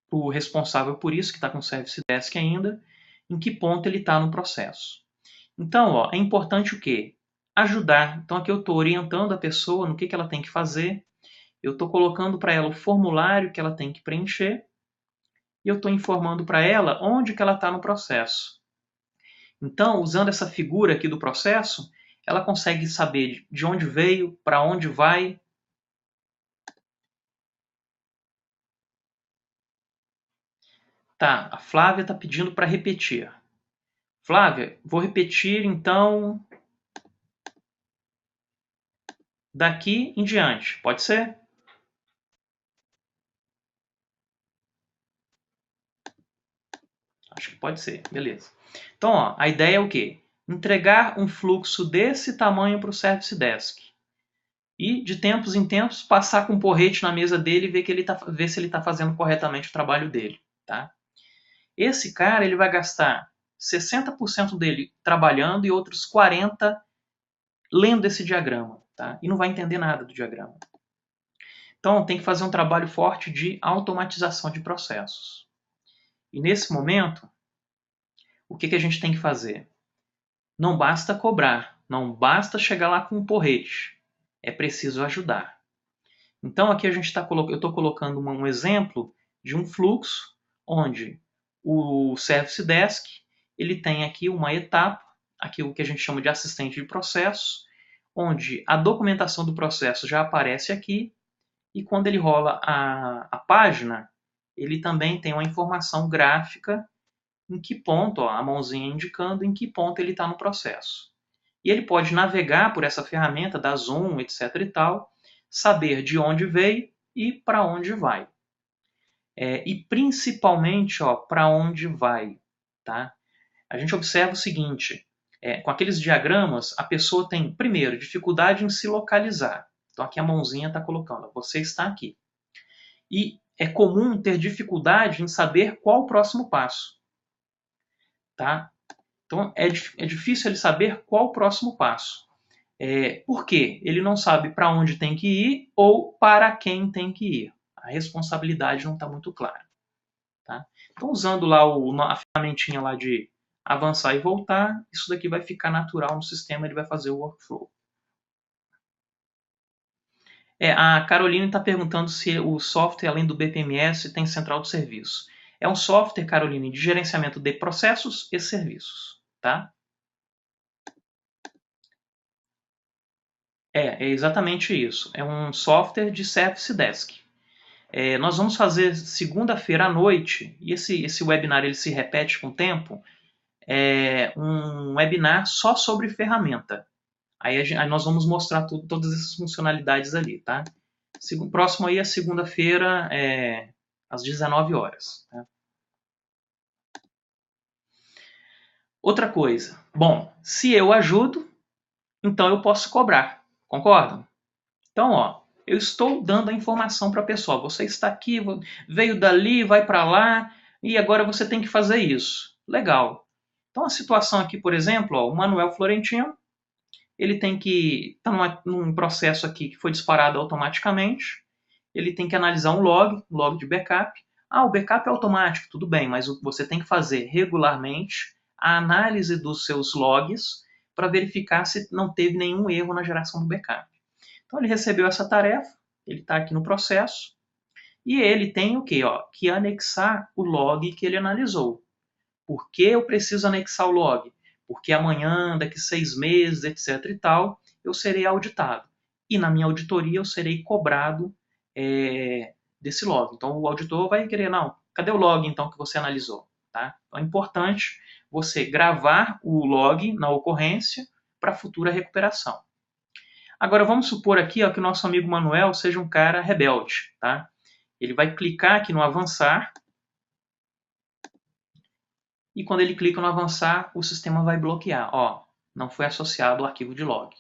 para o responsável por isso, que está com o Service Desk ainda, em que ponto ele está no processo. Então, ó, é importante o quê? Ajudar. Então, aqui eu estou orientando a pessoa no que ela tem que fazer, eu estou colocando para ela o formulário que ela tem que preencher e eu estou informando para ela onde que ela está no processo. Então, usando essa figura aqui do processo, ela consegue saber de onde veio, para onde vai. Tá, a Flávia está pedindo para repetir. Flávia, vou repetir então daqui em diante. Pode ser? Acho que pode ser, beleza. Então, ó, a ideia é o quê? Entregar um fluxo desse tamanho para o Service Desk. E, de tempos em tempos, passar com um porrete na mesa dele e ver se ele está fazendo corretamente o trabalho dele. Tá? Esse cara ele vai gastar 60% dele trabalhando e outros 40% lendo esse diagrama. Tá? E não vai entender nada do diagrama. Então, tem que fazer um trabalho forte de automatização de processos. E, nesse momento, o que a gente tem que fazer? Não basta cobrar, não basta chegar lá com um porrete. É preciso ajudar. Então aqui eu estou colocando um exemplo de um fluxo onde o Service Desk ele tem aqui uma etapa, aqui o que a gente chama de assistente de processo, onde a documentação do processo já aparece aqui e quando ele rola a página, ele também tem uma informação gráfica em que ponto, ó, a mãozinha indicando em que ponto ele está no processo. E ele pode navegar por essa ferramenta, dar zoom, etc. e tal, saber de onde veio e para onde vai. E principalmente para onde vai. Tá? A gente observa o seguinte, com aqueles diagramas, a pessoa tem, primeiro, dificuldade em se localizar. Então aqui a mãozinha está colocando, você está aqui. E é comum ter dificuldade em saber qual o próximo passo. Tá? Então é difícil ele saber qual o próximo passo. Por quê? Ele não sabe para onde tem que ir ou para quem tem que ir. A responsabilidade não está muito clara. Tá? Então, usando lá a ferramentinha lá de avançar e voltar, isso daqui vai ficar natural no sistema, ele vai fazer o workflow. A Caroline está perguntando se o software, além do BPMS, tem central de serviço. É um software, Caroline, de gerenciamento de processos e serviços. Tá? É exatamente isso. É um software de Service Desk. Nós vamos fazer segunda-feira à noite, e esse webinar ele se repete com o tempo, um webinar só sobre ferramenta. Aí nós vamos mostrar todas essas funcionalidades ali, tá? Próximo aí é segunda-feira, às 19 horas. Tá? Outra coisa. Bom, se eu ajudo, então eu posso cobrar. Concordam? Então, eu estou dando a informação para a pessoa. Você está aqui, veio dali, vai para lá, e agora você tem que fazer isso. Legal. Então, a situação aqui, por exemplo, o Manuel Florentino, ele tem que estar num processo aqui que foi disparado automaticamente, ele tem que analisar um log de backup. O backup é automático, tudo bem, mas você tem que fazer regularmente a análise dos seus logs para verificar se não teve nenhum erro na geração do backup. Então ele recebeu essa tarefa, ele está aqui no processo, e ele tem o quê? Que anexar o log que ele analisou. Por que eu preciso anexar o log? Porque amanhã, daqui 6 meses, etc. e tal, eu serei auditado. E na minha auditoria eu serei cobrado desse log. Então o auditor vai querer, não, cadê o log então que você analisou? Tá? Então é importante você gravar o log na ocorrência para futura recuperação. Agora vamos supor aqui que o nosso amigo Manuel seja um cara rebelde. Tá? Ele vai clicar aqui no avançar, e quando ele clica no avançar, o sistema vai bloquear. Não foi associado o arquivo de log.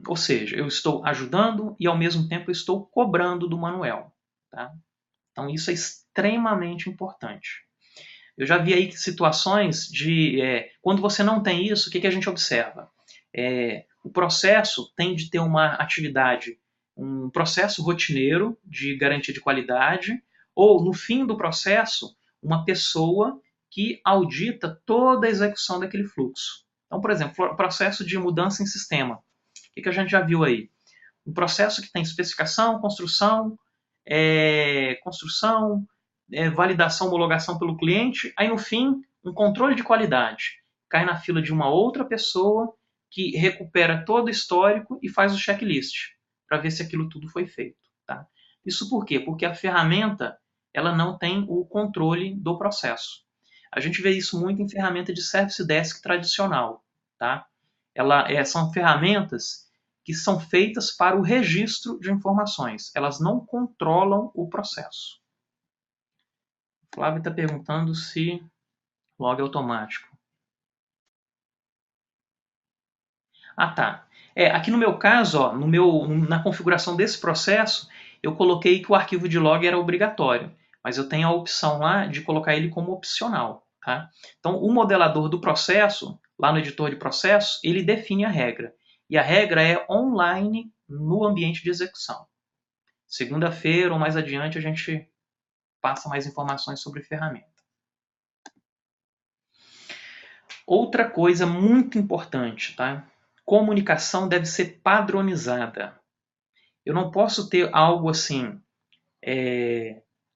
Ou seja, eu estou ajudando e ao mesmo tempo estou cobrando do Manuel. Tá? Então isso é extremamente importante. Eu já vi aí situações de quando você não tem isso, o que a gente observa? O processo tem de ter uma atividade, um processo rotineiro de garantia de qualidade, ou no fim do processo, uma pessoa que audita toda a execução daquele fluxo. Então, por exemplo, processo de mudança em sistema. O que a gente já viu aí? Um processo que tem especificação, construção, validação, homologação pelo cliente, aí no fim, um controle de qualidade. Cai na fila de uma outra pessoa que recupera todo o histórico e faz o checklist para ver se aquilo tudo foi feito. Tá? Isso por quê? Porque a ferramenta ela não tem o controle do processo. A gente vê isso muito em ferramenta de Service Desk tradicional. Tá? São ferramentas que são feitas para o registro de informações. Elas não controlam o processo. Flávio está perguntando se log é automático. Tá. Aqui no meu caso, na configuração desse processo, eu coloquei que o arquivo de log era obrigatório, mas eu tenho a opção lá de colocar ele como opcional. Tá? Então, o modelador do processo, lá no editor de processo, ele define a regra. E a regra é online no ambiente de execução. Segunda-feira ou mais adiante a gente passa mais informações sobre a ferramenta. Outra coisa muito importante, tá? Comunicação deve ser padronizada. Eu não posso ter algo assim,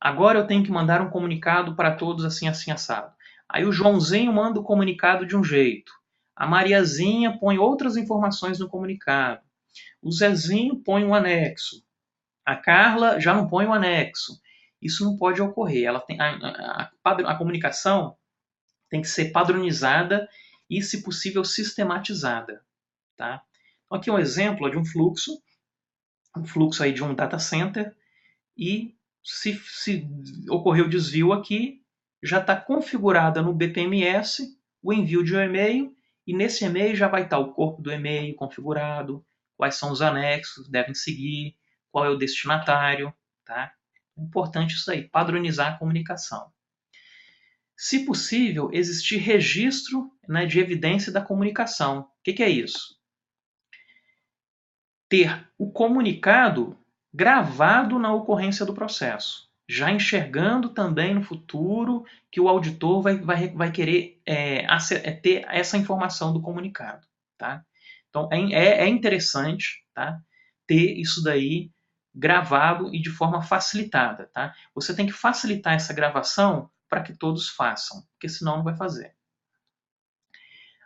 agora eu tenho que mandar um comunicado para todos assim, assim, assado. Aí o Joãozinho manda o comunicado de um jeito. A Mariazinha põe outras informações no comunicado. O Zezinho põe um anexo. A Carla já não põe um anexo. Isso não pode ocorrer. A comunicação tem que ser padronizada e, se possível, sistematizada. Tá? Então, aqui é um exemplo de um fluxo aí de um data center, e se ocorreu desvio aqui, já está configurada no BPMS o envio de um e-mail, e nesse e-mail já vai estar o corpo do e-mail configurado, quais são os anexos que devem seguir, qual é o destinatário. Tá? É importante isso aí, padronizar a comunicação. Se possível, existir registro, né, de evidência da comunicação. O que é isso? Ter o comunicado gravado na ocorrência do processo, já enxergando também no futuro que o auditor vai querer ter essa informação do comunicado. Tá? Então, é interessante, tá, ter isso daí gravado e de forma facilitada. Tá? Você tem que facilitar essa gravação para que todos façam, porque senão não vai fazer.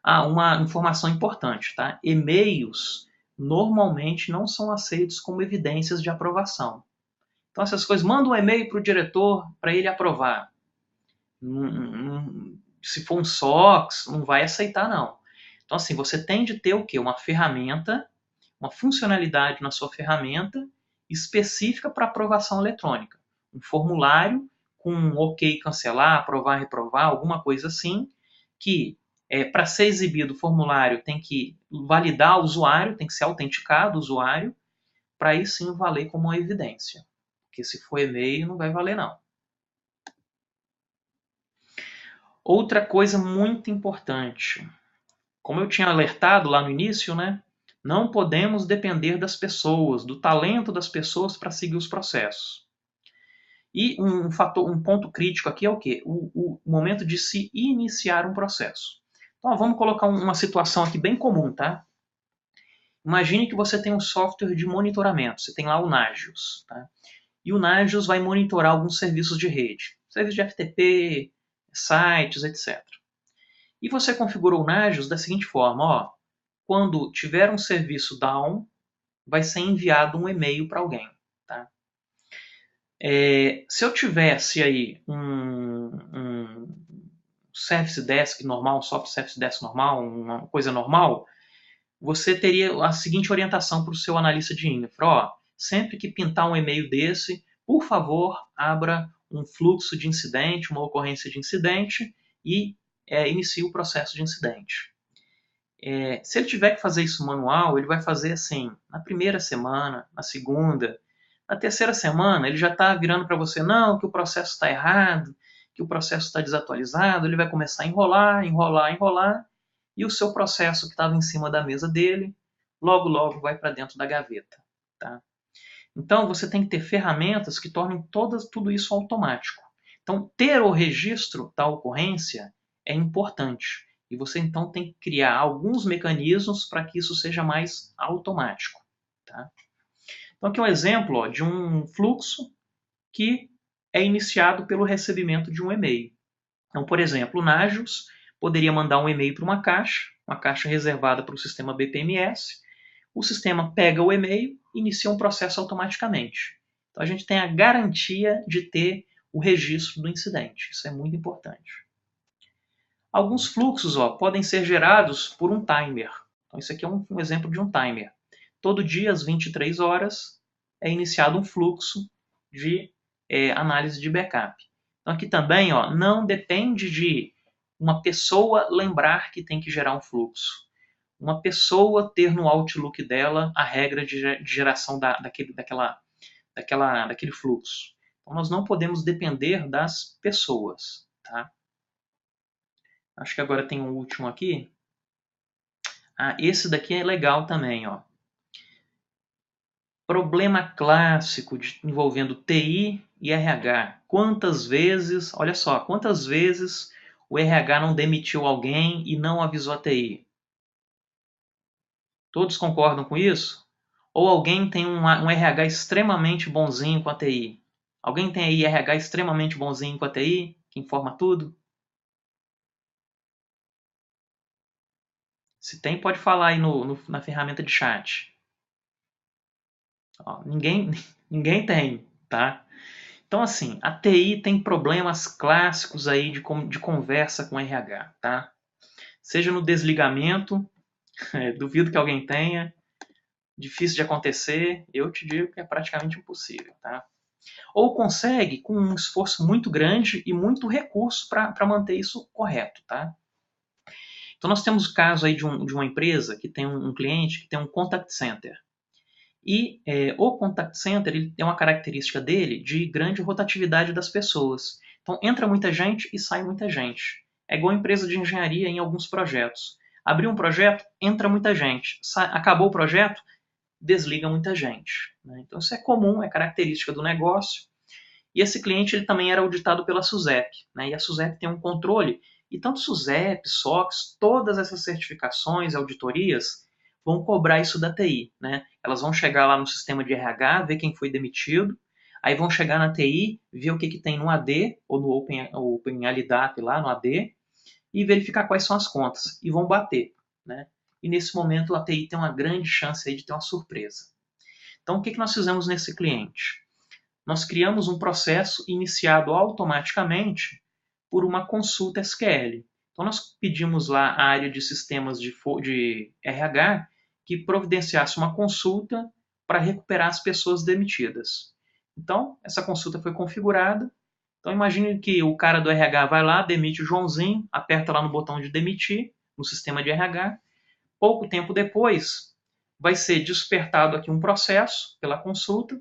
Uma informação importante, tá? E-mails normalmente não são aceitos como evidências de aprovação. Então, essas coisas, manda um e-mail para o diretor para ele aprovar. Se for um SOX, não vai aceitar, não. Então, assim, você tem de ter o quê? Uma ferramenta, uma funcionalidade na sua ferramenta específica para aprovação eletrônica. Um formulário com um OK, cancelar, aprovar, reprovar, alguma coisa assim, que para ser exibido o formulário tem que validar o usuário, tem que ser autenticado o usuário, para aí sim valer como uma evidência. Porque se for e-mail, não vai valer não. Outra coisa muito importante, como eu tinha alertado lá no início, né? Não podemos depender das pessoas, do talento das pessoas para seguir os processos. E um ponto crítico aqui é o quê? O momento de se iniciar um processo. Então, vamos colocar uma situação aqui bem comum, tá? Imagine que você tem um software de monitoramento, você tem lá o Nagios, tá? E o Nagios vai monitorar alguns serviços de rede, serviços de FTP, sites, etc. E você configurou o Nagios da seguinte forma, ó, quando tiver um serviço down, vai ser enviado um e-mail para alguém. Tá? Se eu tivesse aí um Service Desk normal, um software Service Desk normal, uma coisa normal, você teria a seguinte orientação para o seu analista de infra. Ó, sempre que pintar um e-mail desse, por favor, abra um fluxo de incidente, uma ocorrência de incidente e inicie o processo de incidente. Se ele tiver que fazer isso manual, ele vai fazer assim, na primeira semana, na segunda, na terceira semana, ele já está virando para você, não, que o processo está errado, que o processo está desatualizado, ele vai começar a enrolar, enrolar, enrolar, e o seu processo que estava em cima da mesa dele, logo, logo vai para dentro da gaveta. Tá? Então, você tem que ter ferramentas que tornem tudo isso automático. Então, ter o registro da ocorrência é importante. E você, então, tem que criar alguns mecanismos para que isso seja mais automático. Tá? Então, aqui é um exemplo de um fluxo que é iniciado pelo recebimento de um e-mail. Então, por exemplo, o Nagios poderia mandar um e-mail para uma caixa reservada para o sistema BPMS. O sistema pega o e-mail e inicia um processo automaticamente. Então, a gente tem a garantia de ter o registro do incidente. Isso é muito importante. Alguns fluxos podem ser gerados por um timer. Então, isso aqui é um exemplo de um timer. Todo dia, às 23 horas, é iniciado um fluxo de análise de backup. Então, aqui também não depende de uma pessoa lembrar que tem que gerar um fluxo. Uma pessoa ter no Outlook dela a regra de geração daquele fluxo. Então, nós não podemos depender das pessoas. Tá? Acho que agora tem um último aqui. Esse daqui é legal também. Problema clássico envolvendo TI e RH. Olha só, quantas vezes o RH não demitiu alguém e não avisou a TI? Todos concordam com isso? Ou alguém tem um RH extremamente bonzinho com a TI? Alguém tem aí RH extremamente bonzinho com a TI, que informa tudo? Se tem, pode falar aí na ferramenta de chat. Ninguém tem, tá? Então, assim, a TI tem problemas clássicos aí de conversa com RH, tá? Seja no desligamento, duvido que alguém tenha, difícil de acontecer, eu te digo que é praticamente impossível, tá? ou consegue com um esforço muito grande e muito recurso para manter isso correto, tá? Então nós temos o caso aí de uma empresa que tem um cliente que tem um contact center. E o contact center ele tem uma característica dele de grande rotatividade das pessoas. Então entra muita gente e sai muita gente. É igual a empresa de engenharia em alguns projetos. Abriu um projeto, entra muita gente. Acabou o projeto, desliga muita gente. Né? Então isso é comum, é característica do negócio. E esse cliente ele também era auditado pela SUSEP. Né? E a SUSEP tem um controle. E tanto SUSEP, SOX, todas essas certificações, auditorias, vão cobrar isso da TI. Né? Elas vão chegar lá no sistema de RH, ver quem foi demitido, aí vão chegar na TI, ver o que tem no AD, ou no OpenALIDAP lá no AD, e verificar quais são as contas, e vão bater. Né? E nesse momento a TI tem uma grande chance aí de ter uma surpresa. Então o que nós fizemos nesse cliente? Nós criamos um processo iniciado automaticamente por uma consulta SQL. Então, nós pedimos lá a área de sistemas de RH que providenciasse uma consulta para recuperar as pessoas demitidas. Então, essa consulta foi configurada. Então, imagine que o cara do RH vai lá, demite o Joãozinho, aperta lá no botão de demitir, no sistema de RH. Pouco tempo depois, vai ser despertado aqui um processo pela consulta,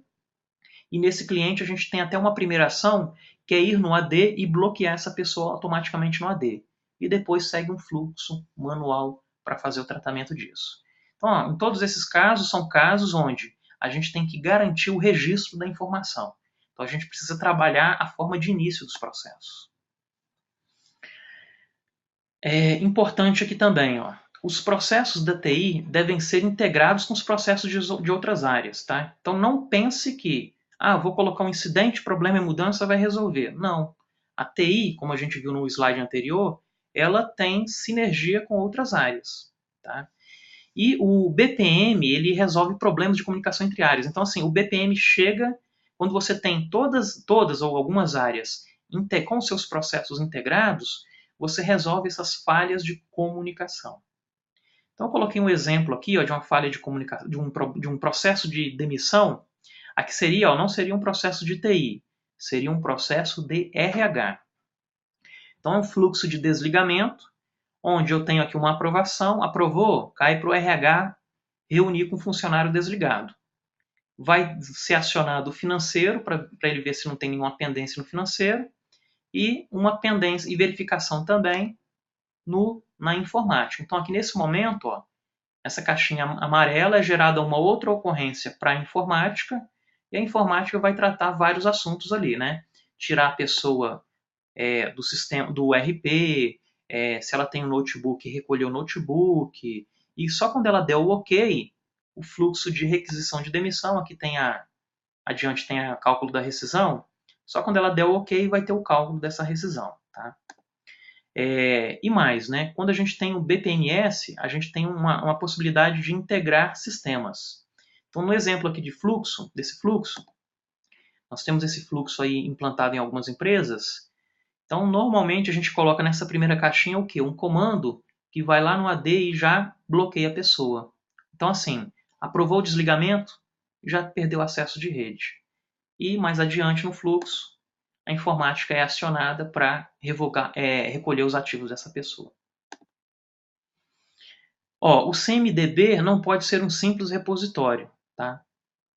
e nesse cliente a gente tem até uma primeira ação, que é ir no AD e bloquear essa pessoa automaticamente no AD. E depois segue um fluxo manual para fazer o tratamento disso. Então, ó, em todos esses casos, são casos onde a gente tem que garantir o registro da informação. Então, a gente precisa trabalhar a forma de início dos processos. É importante aqui também, ó, os processos da TI devem ser integrados com os processos de outras áreas. Tá? Então, não pense que vou colocar um incidente, problema e mudança vai resolver. Não. A TI, como a gente viu no slide anterior, ela tem sinergia com outras áreas. Tá? E o BPM, ele resolve problemas de comunicação entre áreas. Então, assim, o BPM chega quando você tem todas ou algumas áreas com seus processos integrados, você resolve essas falhas de comunicação. Então, eu coloquei um exemplo aqui de uma falha de comunicação, de um processo de demissão. Aqui seria, não seria um processo de TI, seria um processo de RH. Então, é um fluxo de desligamento, onde eu tenho aqui uma aprovação, aprovou, cai para o RH reunir com o funcionário desligado. Vai ser acionado o financeiro para ele ver se não tem nenhuma pendência no financeiro e uma pendência e verificação também na informática. Então, aqui nesse momento, essa caixinha amarela é gerada uma outra ocorrência para a informática, e a informática vai tratar vários assuntos ali, né? Tirar a pessoa do sistema, do RP, se ela tem um notebook, recolher o notebook, e só quando ela der o OK, o fluxo de requisição de demissão, aqui adiante tem o cálculo da rescisão, só quando ela der o OK vai ter o cálculo dessa rescisão, tá? E mais, né? Quando a gente tem o BPMS, a gente tem uma possibilidade de integrar sistemas. Então, no exemplo aqui desse fluxo, nós temos esse fluxo aí implantado em algumas empresas. Então, normalmente a gente coloca nessa primeira caixinha o quê? Um comando que vai lá no AD e já bloqueia a pessoa. Então, assim, aprovou o desligamento, já perdeu acesso de rede. E mais adiante no fluxo, a informática é acionada para recolher os ativos dessa pessoa. O CMDB não pode ser um simples repositório. Tá?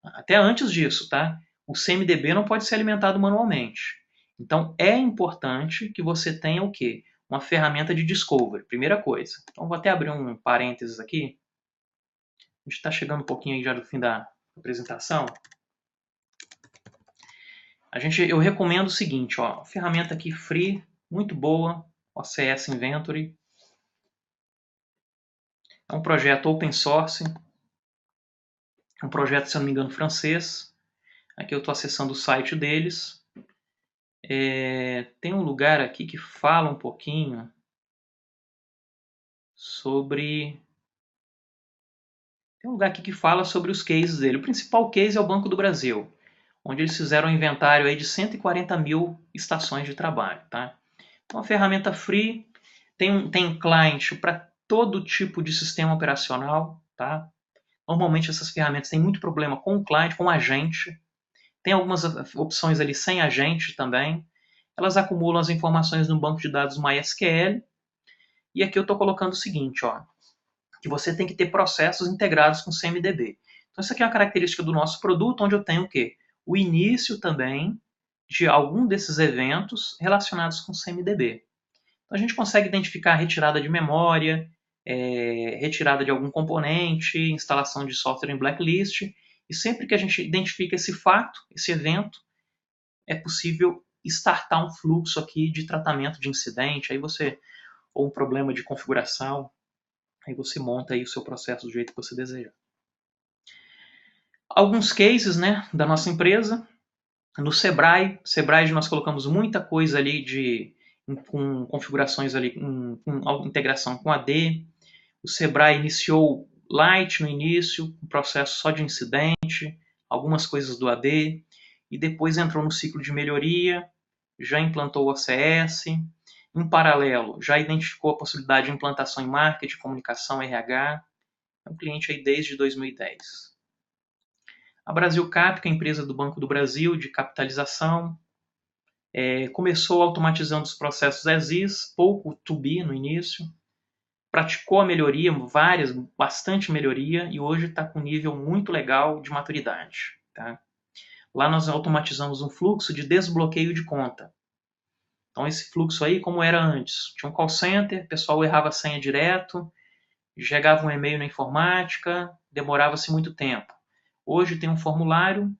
Até antes disso, tá? O CMDB não pode ser alimentado manualmente. Então, é importante que você tenha o quê? Uma ferramenta de discovery, primeira coisa. Então, vou até abrir um parênteses aqui. A gente está chegando um pouquinho aí já do fim da apresentação. Eu recomendo o seguinte, ferramenta aqui free, muito boa, OCS Inventory. É um projeto open source, é um projeto, se eu não me engano, francês. Aqui eu estou acessando o site deles. Tem um lugar aqui que fala um pouquinho sobre... Tem um lugar aqui que fala sobre os cases dele. O principal case é o Banco do Brasil, onde eles fizeram um inventário aí de 140 mil estações de trabalho. Tá? Então, uma ferramenta free, tem client para todo tipo de sistema operacional. Tá? Normalmente essas ferramentas têm muito problema com o client, com o agente. Tem algumas opções ali sem agente também. Elas acumulam as informações no banco de dados MySQL. E aqui eu estou colocando o seguinte, ó, que você tem que ter processos integrados com CMDB. Então, isso aqui é uma característica do nosso produto, onde eu tenho o quê? O início também de algum desses eventos relacionados com CMDB. Então, a gente consegue identificar a retirada de memória, retirada de algum componente, instalação de software em blacklist, e sempre que a gente identifica esse fato, esse evento, é possível startar um fluxo aqui de tratamento de incidente, aí você, ou um problema de configuração, aí você monta aí o seu processo do jeito que você deseja. Alguns cases, né, da nossa empresa. No Sebrae nós colocamos muita coisa ali com configurações ali, com integração com AD. O Sebrae iniciou Light no início, um processo só de incidente, algumas coisas do AD, e depois entrou no ciclo de melhoria, já implantou o OCS. Em paralelo, já identificou a possibilidade de implantação em marketing, comunicação, RH. É um cliente aí desde 2010. A Brasilcap, que é a empresa do Banco do Brasil de capitalização, começou automatizando os processos as is, pouco to be no início, praticou a melhoria, bastante melhoria, e hoje está com um nível muito legal de maturidade. Tá? Lá nós automatizamos um fluxo de desbloqueio de conta. Então esse fluxo aí, como era antes? Tinha um call center, o pessoal errava a senha direto, chegava um e-mail na informática, demorava-se muito tempo. Hoje tem um formulário,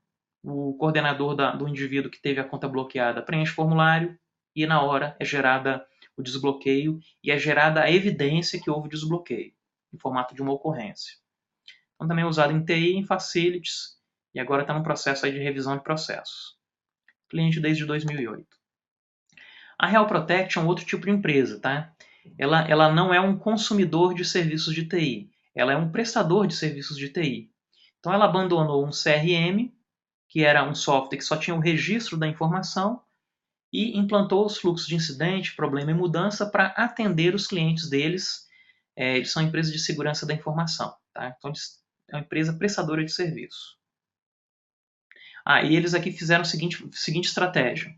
o coordenador do indivíduo que teve a conta bloqueada preenche o formulário e na hora é gerada o desbloqueio e é gerada a evidência que houve desbloqueio, em formato de uma ocorrência. Então também é usado em TI, em facilities, e agora está no processo aí de revisão de processos. Cliente desde 2008. A Real Protect é um outro tipo de empresa, tá? Ela não é um consumidor de serviços de TI, ela é um prestador de serviços de TI. Então ela abandonou um CRM, que era um software que só tinha o registro da informação, e implantou os fluxos de incidente, problema e mudança para atender os clientes deles. Eles são empresas de segurança da informação. Tá? Então, é uma empresa prestadora de serviço. E eles aqui fizeram a seguinte estratégia.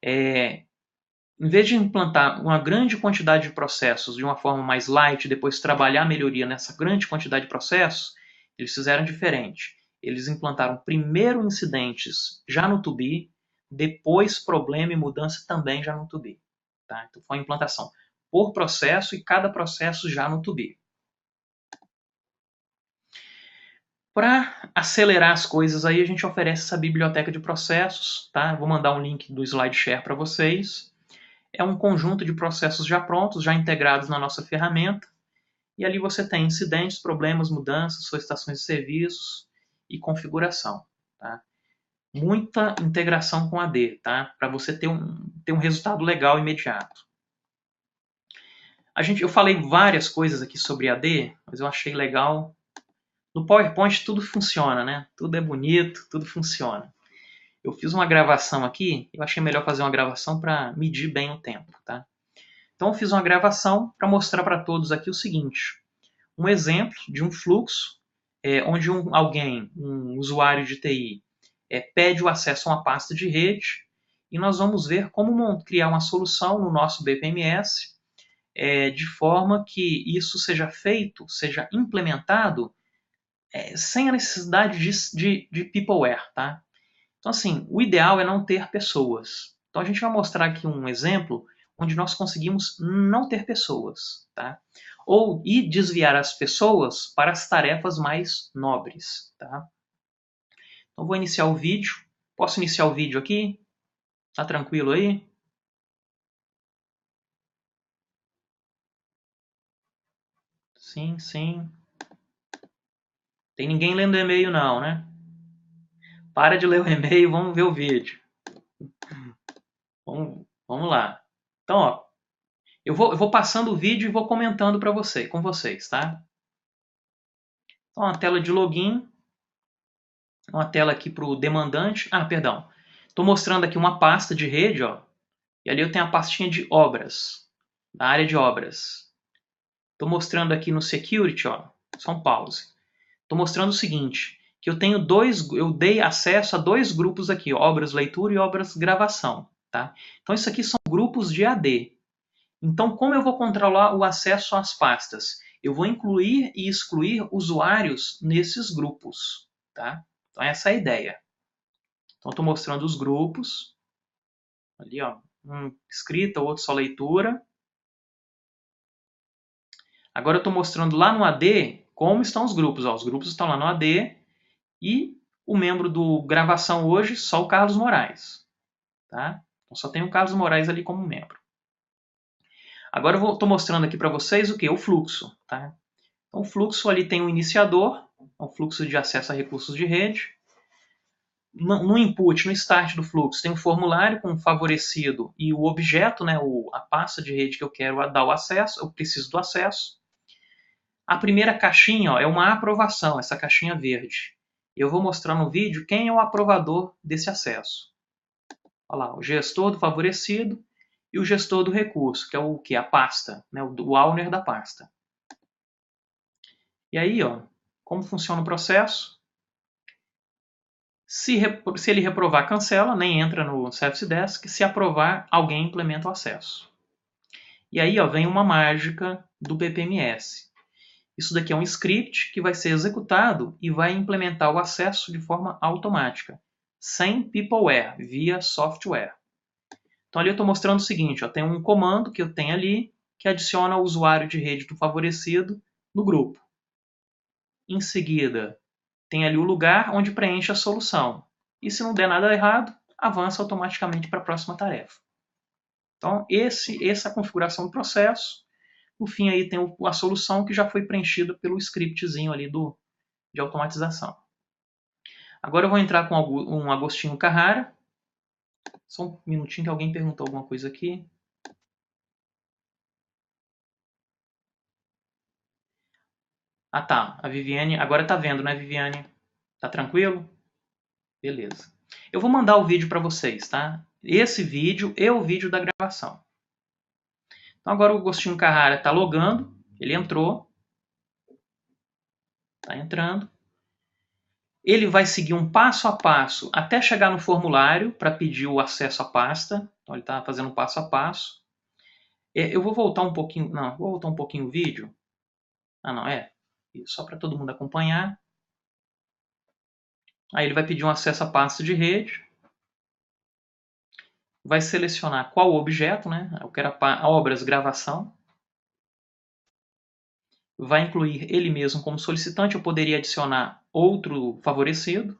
Em vez de implantar uma grande quantidade de processos de uma forma mais light e depois trabalhar a melhoria nessa grande quantidade de processos, eles fizeram diferente. Eles implantaram primeiro incidentes já no to be, depois problema e mudança também já no to be. Tá? Então foi uma implantação por processo e cada processo já no to be. Para acelerar as coisas aí, a gente oferece essa biblioteca de processos. Tá? Vou mandar um link do SlideShare para vocês. É um conjunto de processos já prontos, já integrados na nossa ferramenta. E ali você tem incidentes, problemas, mudanças, solicitações de serviços e configuração. Tá? Muita integração com AD, tá? Para você ter um resultado legal imediato. Eu falei várias coisas aqui sobre AD, mas eu achei legal. No PowerPoint tudo funciona, né? Tudo é bonito, tudo funciona. Eu fiz uma gravação aqui, eu achei melhor fazer uma gravação para medir bem o tempo, tá? Então eu fiz uma gravação para mostrar para todos aqui o seguinte. Um exemplo de um fluxo onde um usuário de TI, pede o acesso a uma pasta de rede e nós vamos ver como criar uma solução no nosso BPMS de forma que isso seja feito, seja implementado sem a necessidade de peopleware, tá? Então, assim, o ideal é não ter pessoas. Então, a gente vai mostrar aqui um exemplo onde nós conseguimos não ter pessoas, tá? E desviar as pessoas para as tarefas mais nobres, tá? Então, vou iniciar o vídeo. Posso iniciar o vídeo aqui? Tá tranquilo aí? Sim, sim. Tem ninguém lendo e-mail não, né? Para de ler o e-mail, vamos ver o vídeo. Vamos lá. Então, ó, eu vou passando o vídeo e vou comentando com vocês, tá? Então, a tela de login, uma tela aqui para o demandante. Perdão. Estou mostrando aqui uma pasta de rede, ó, e ali eu tenho a pastinha de obras, da área de obras. Estou mostrando aqui no Security, ó, só um pause. Estou mostrando o seguinte, que eu dei acesso a dois grupos aqui, obras leitura e obras gravação. Tá? Então isso aqui são grupos de AD. Então como eu vou controlar o acesso às pastas? Eu vou incluir e excluir usuários nesses grupos. Tá? Então essa é a ideia. Então estou mostrando os grupos. Ali, ó, um escrita, o outro só leitura. Agora eu estou mostrando lá no AD como estão os grupos. Ó, os grupos estão lá no AD e o membro do gravação hoje, só o Carlos Moraes. Tá? Então só tem o Carlos Moraes ali como membro. Agora eu estou mostrando aqui para vocês o que? O fluxo. Tá? Então o fluxo ali tem um iniciador, um fluxo de acesso a recursos de rede. No input, no start do fluxo, tem um formulário com o favorecido e o objeto, né, a pasta de rede que eu quero dar o acesso, eu preciso do acesso. A primeira caixinha, ó, é uma aprovação, essa caixinha verde. Eu vou mostrar no vídeo quem é o aprovador desse acesso. Olha lá, o gestor do favorecido e o gestor do recurso, que é o que? A pasta, né, o owner da pasta. E aí, ó, como funciona o processo? Se ele reprovar, cancela, nem entra no Service Desk. Se aprovar, alguém implementa o acesso. E aí, ó, vem uma mágica do PPMS. Isso daqui é um script que vai ser executado e vai implementar o acesso de forma automática, sem peopleware, via software. Então ali eu estou mostrando o seguinte, ó, tem um comando que eu tenho ali que adiciona o usuário de rede do favorecido no grupo. Em seguida, tem ali o lugar onde preenche a solução. E se não der nada errado, avança automaticamente para a próxima tarefa. Então essa é a configuração do processo. No fim aí tem a solução que já foi preenchida pelo scriptzinho ali de automatização. Agora eu vou entrar com um Agostinho Carrara. Só um minutinho que alguém perguntou alguma coisa aqui. Ah tá, a Viviane, agora tá vendo, né Viviane? Tá tranquilo? Beleza. Eu vou mandar o vídeo para vocês, tá? Esse vídeo e o vídeo da gravação. Então agora o Agostinho Carrara está logando, ele entrou. Está entrando. Ele vai seguir um passo a passo até chegar no formulário para pedir o acesso à pasta. Então ele está fazendo um passo a passo. Eu vou voltar um pouquinho. Não, vou voltar um pouquinho o vídeo. Ah, não, só para todo mundo acompanhar. Aí ele vai pedir um acesso à pasta de rede. Vai selecionar qual o objeto, né? Eu quero a obras gravação. Vai incluir ele mesmo como solicitante. Eu poderia adicionar outro favorecido.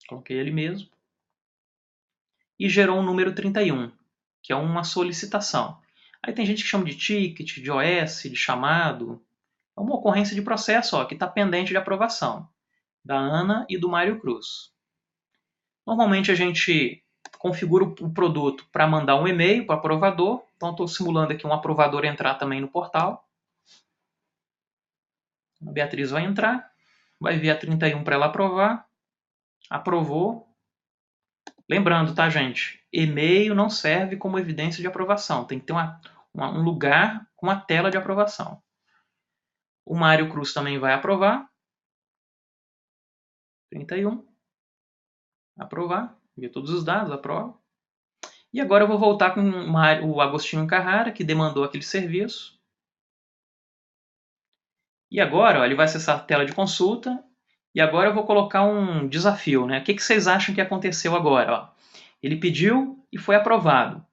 Coloquei ele mesmo. E gerou um número 31, que é uma solicitação. Aí tem gente que chama de ticket, de OS, de chamado. É uma ocorrência de processo que está pendente de aprovação, da Ana e do Mário Cruz. Normalmente a gente configura o produto para mandar um e-mail para o aprovador. Então estou simulando aqui um aprovador entrar também no portal. A Beatriz vai entrar, vai ver a 31 para ela aprovar. Aprovou. Lembrando, tá, gente? E-mail não serve como evidência de aprovação. Tem que ter um lugar com a tela de aprovação. O Mário Cruz também vai aprovar. 31. Aprovar. Vê todos os dados, aprova. E agora eu vou voltar com o Agostinho Carrara, que demandou aquele serviço. E agora, ó, ele vai acessar a tela de consulta. E agora eu vou colocar um desafio, né? O que vocês acham que aconteceu agora? Ó? Ele pediu e foi aprovado.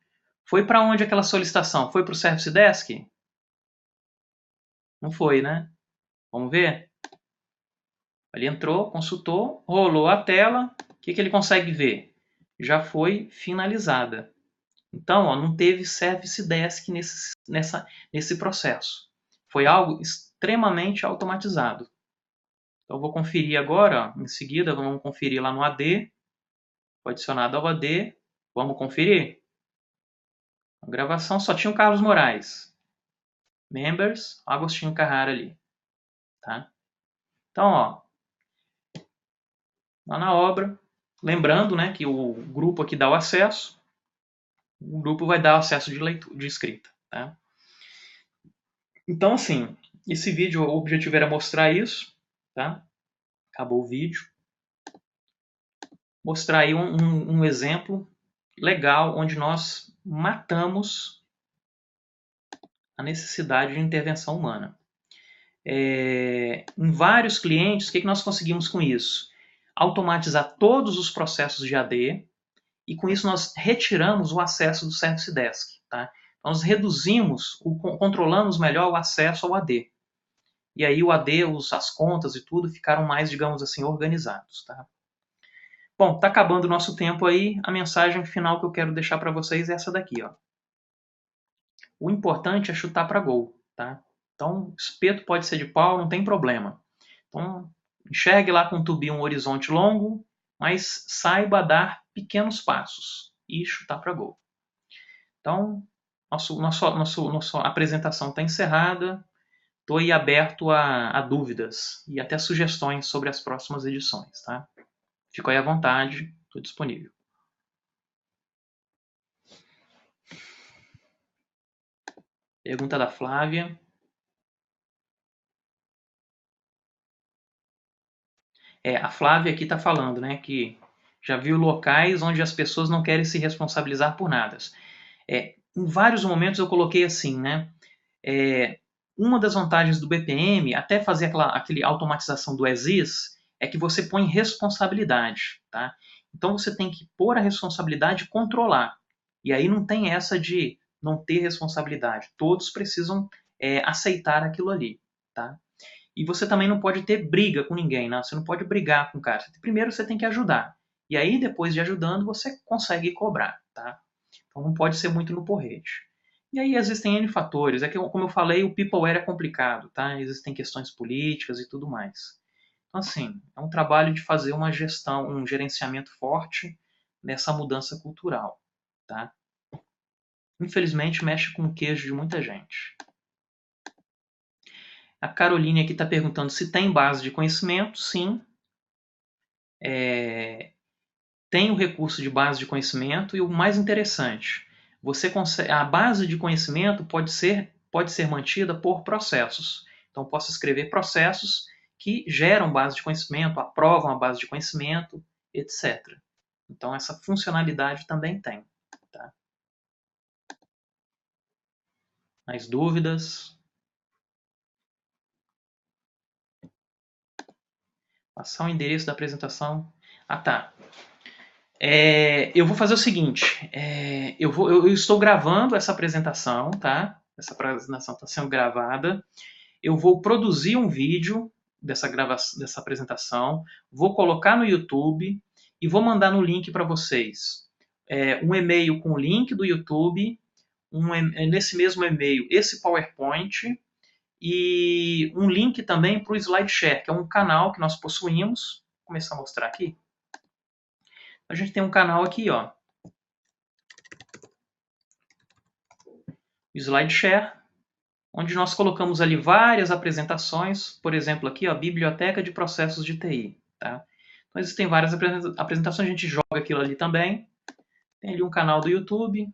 Foi para onde aquela solicitação? Foi para o Service Desk? Não foi, né? Vamos ver? Ele entrou, consultou, rolou a tela. O que ele consegue ver? Já foi finalizada. Então, ó, não teve Service Desk nesse processo. Foi algo extremamente automatizado. Então, eu vou conferir agora, ó, em seguida, vamos conferir lá no AD. Foi adicionado ao AD. Vamos conferir. A gravação só tinha o Carlos Moraes. Members, Agostinho Carrara ali. Tá? Então, ó, lá na obra, lembrando, né, que o grupo aqui dá o acesso. O grupo vai dar o acesso de leitura, de escrita. Tá? Então, assim, esse vídeo, o objetivo era mostrar isso. Tá? Acabou o vídeo. Mostrar aí um exemplo legal onde nós matamos a necessidade de intervenção humana. Em vários clientes, o que nós conseguimos com isso? Automatizar todos os processos de AD e com isso nós retiramos o acesso do Service Desk. Tá? Nós reduzimos, controlamos melhor o acesso ao AD. E aí o AD, as contas e tudo ficaram mais, digamos assim, organizados. Tá? Bom, está acabando o nosso tempo aí. A mensagem final que eu quero deixar para vocês é essa daqui. Ó. O importante é chutar para gol. Tá? Então, espeto pode ser de pau, não tem problema. Então, enxergue lá com o tubinho um horizonte longo, mas saiba dar pequenos passos e chutar para gol. Então, nossa apresentação está encerrada. Estou aí aberto a dúvidas e até sugestões sobre as próximas edições. Tá? Fico aí à vontade, estou disponível. Pergunta da Flávia. A Flávia aqui está falando, né, que já viu locais onde as pessoas não querem se responsabilizar por nada. Em vários momentos eu coloquei assim, né? Uma das vantagens do BPM, até fazer aquela automatização do ESIS, é que você põe responsabilidade, tá? Então você tem que pôr a responsabilidade e controlar. E aí não tem essa de não ter responsabilidade. Todos precisam aceitar aquilo ali, tá? E você também não pode ter briga com ninguém, né? Você não pode brigar com o cara. Primeiro você tem que ajudar. E aí, depois de ajudando, você consegue cobrar, tá? Então não pode ser muito no porrete. E aí existem N fatores. É que, como eu falei, o peopleware é complicado, tá? Existem questões políticas e tudo mais. Então, assim, é um trabalho de fazer uma gestão, um gerenciamento forte nessa mudança cultural, tá? Infelizmente, mexe com o queijo de muita gente. A Caroline aqui está perguntando se tem base de conhecimento. Sim. Tem o recurso de base de conhecimento e o mais interessante, a base de conhecimento pode ser mantida por processos. Então, posso escrever processos que geram base de conhecimento, aprovam a base de conhecimento, etc. Então, essa funcionalidade também tem. Tá? Mais dúvidas? Passar o endereço da apresentação. Ah, tá. Eu vou fazer o seguinte. Eu estou gravando essa apresentação, tá? Essa apresentação está sendo gravada. Eu vou produzir um vídeo dessa apresentação, vou colocar no YouTube e vou mandar no link para vocês. Um e-mail com o link do YouTube, nesse mesmo e-mail esse PowerPoint e um link também para o SlideShare, que é um canal que nós possuímos. Vou começar a mostrar aqui. A gente tem um canal aqui, ó. SlideShare, onde nós colocamos ali várias apresentações, por exemplo aqui, ó, Biblioteca de Processos de TI. Tá? Então existem várias apresentações, a gente joga aquilo ali também. Tem ali um canal do YouTube.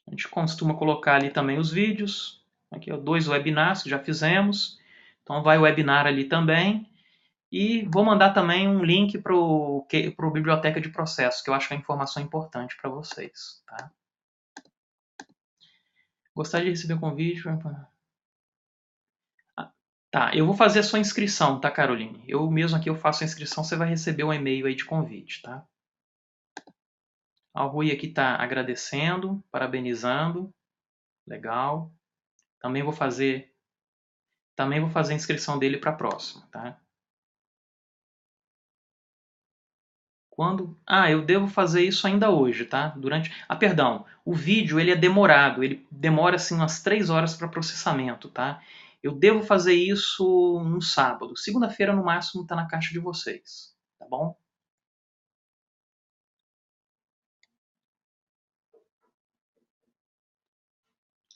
A gente costuma colocar ali também os vídeos. Aqui, ó, 2 webinars que já fizemos. Então vai o webinar ali também. E vou mandar também um link para o Biblioteca de Processos, que eu acho que é informação importante para vocês. Tá? Gostaria de receber o convite? Tá, eu vou fazer a sua inscrição, tá, Caroline? Eu mesmo aqui eu faço a inscrição, você vai receber um e-mail aí de convite, tá? A Rui aqui está agradecendo, parabenizando. Legal. Também vou fazer a inscrição dele para a próxima, tá? Quando? Eu devo fazer isso ainda hoje, tá? Perdão. O vídeo ele é demorado, ele demora assim umas 3 horas para processamento, tá? Eu devo fazer isso no sábado. Segunda-feira no máximo está na caixa de vocês, tá bom?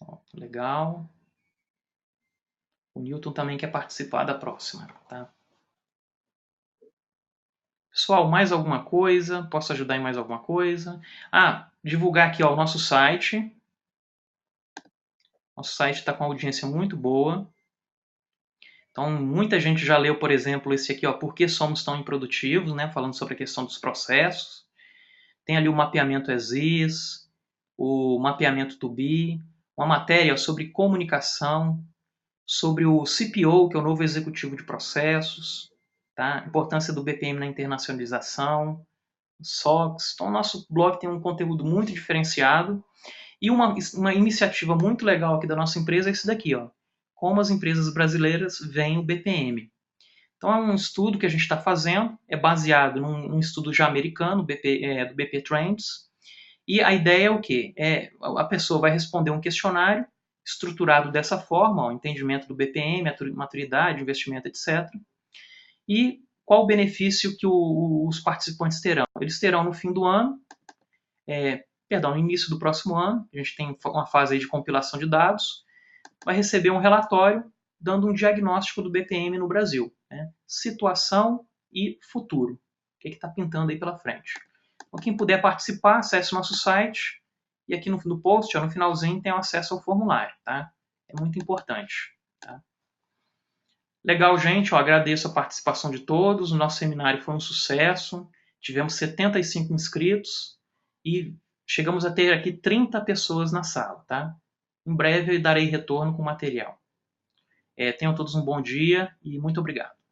Ó, legal. O Newton também quer participar da próxima, tá? Pessoal, mais alguma coisa? Posso ajudar em mais alguma coisa? Divulgar aqui ó, o nosso site. Nosso site está com uma audiência muito boa. Então, muita gente já leu, por exemplo, esse aqui, ó, Por que somos tão improdutivos, né? Falando sobre a questão dos processos. Tem ali o mapeamento ESIS, o mapeamento To-Be, uma matéria sobre comunicação, sobre o CPO, que é o novo executivo de processos, tá? A importância do BPM na internacionalização, SOX. Então, o nosso blog tem um conteúdo muito diferenciado. E uma iniciativa muito legal aqui da nossa empresa é esse daqui, ó. Como as empresas brasileiras veem o BPM. Então, é um estudo que a gente está fazendo, é baseado num estudo já americano, do BP Trends. E a ideia é o quê? A pessoa vai responder um questionário estruturado dessa forma, ó, entendimento do BPM, maturidade, investimento, etc. E qual o benefício que os participantes terão? Eles terão no fim do ano, no início do próximo ano, a gente tem uma fase aí de compilação de dados, vai receber um relatório dando um diagnóstico do BPM no Brasil. Né? Situação e futuro. O que está pintando aí pela frente. Então, quem puder participar, acesse o nosso site e aqui no post, no finalzinho, tem o acesso ao formulário. Tá? É muito importante. Tá? Legal, gente. Eu agradeço a participação de todos. O nosso seminário foi um sucesso. Tivemos 75 inscritos e chegamos a ter aqui 30 pessoas na sala. Tá? Em breve eu darei retorno com material. Tenham todos um bom dia e muito obrigado.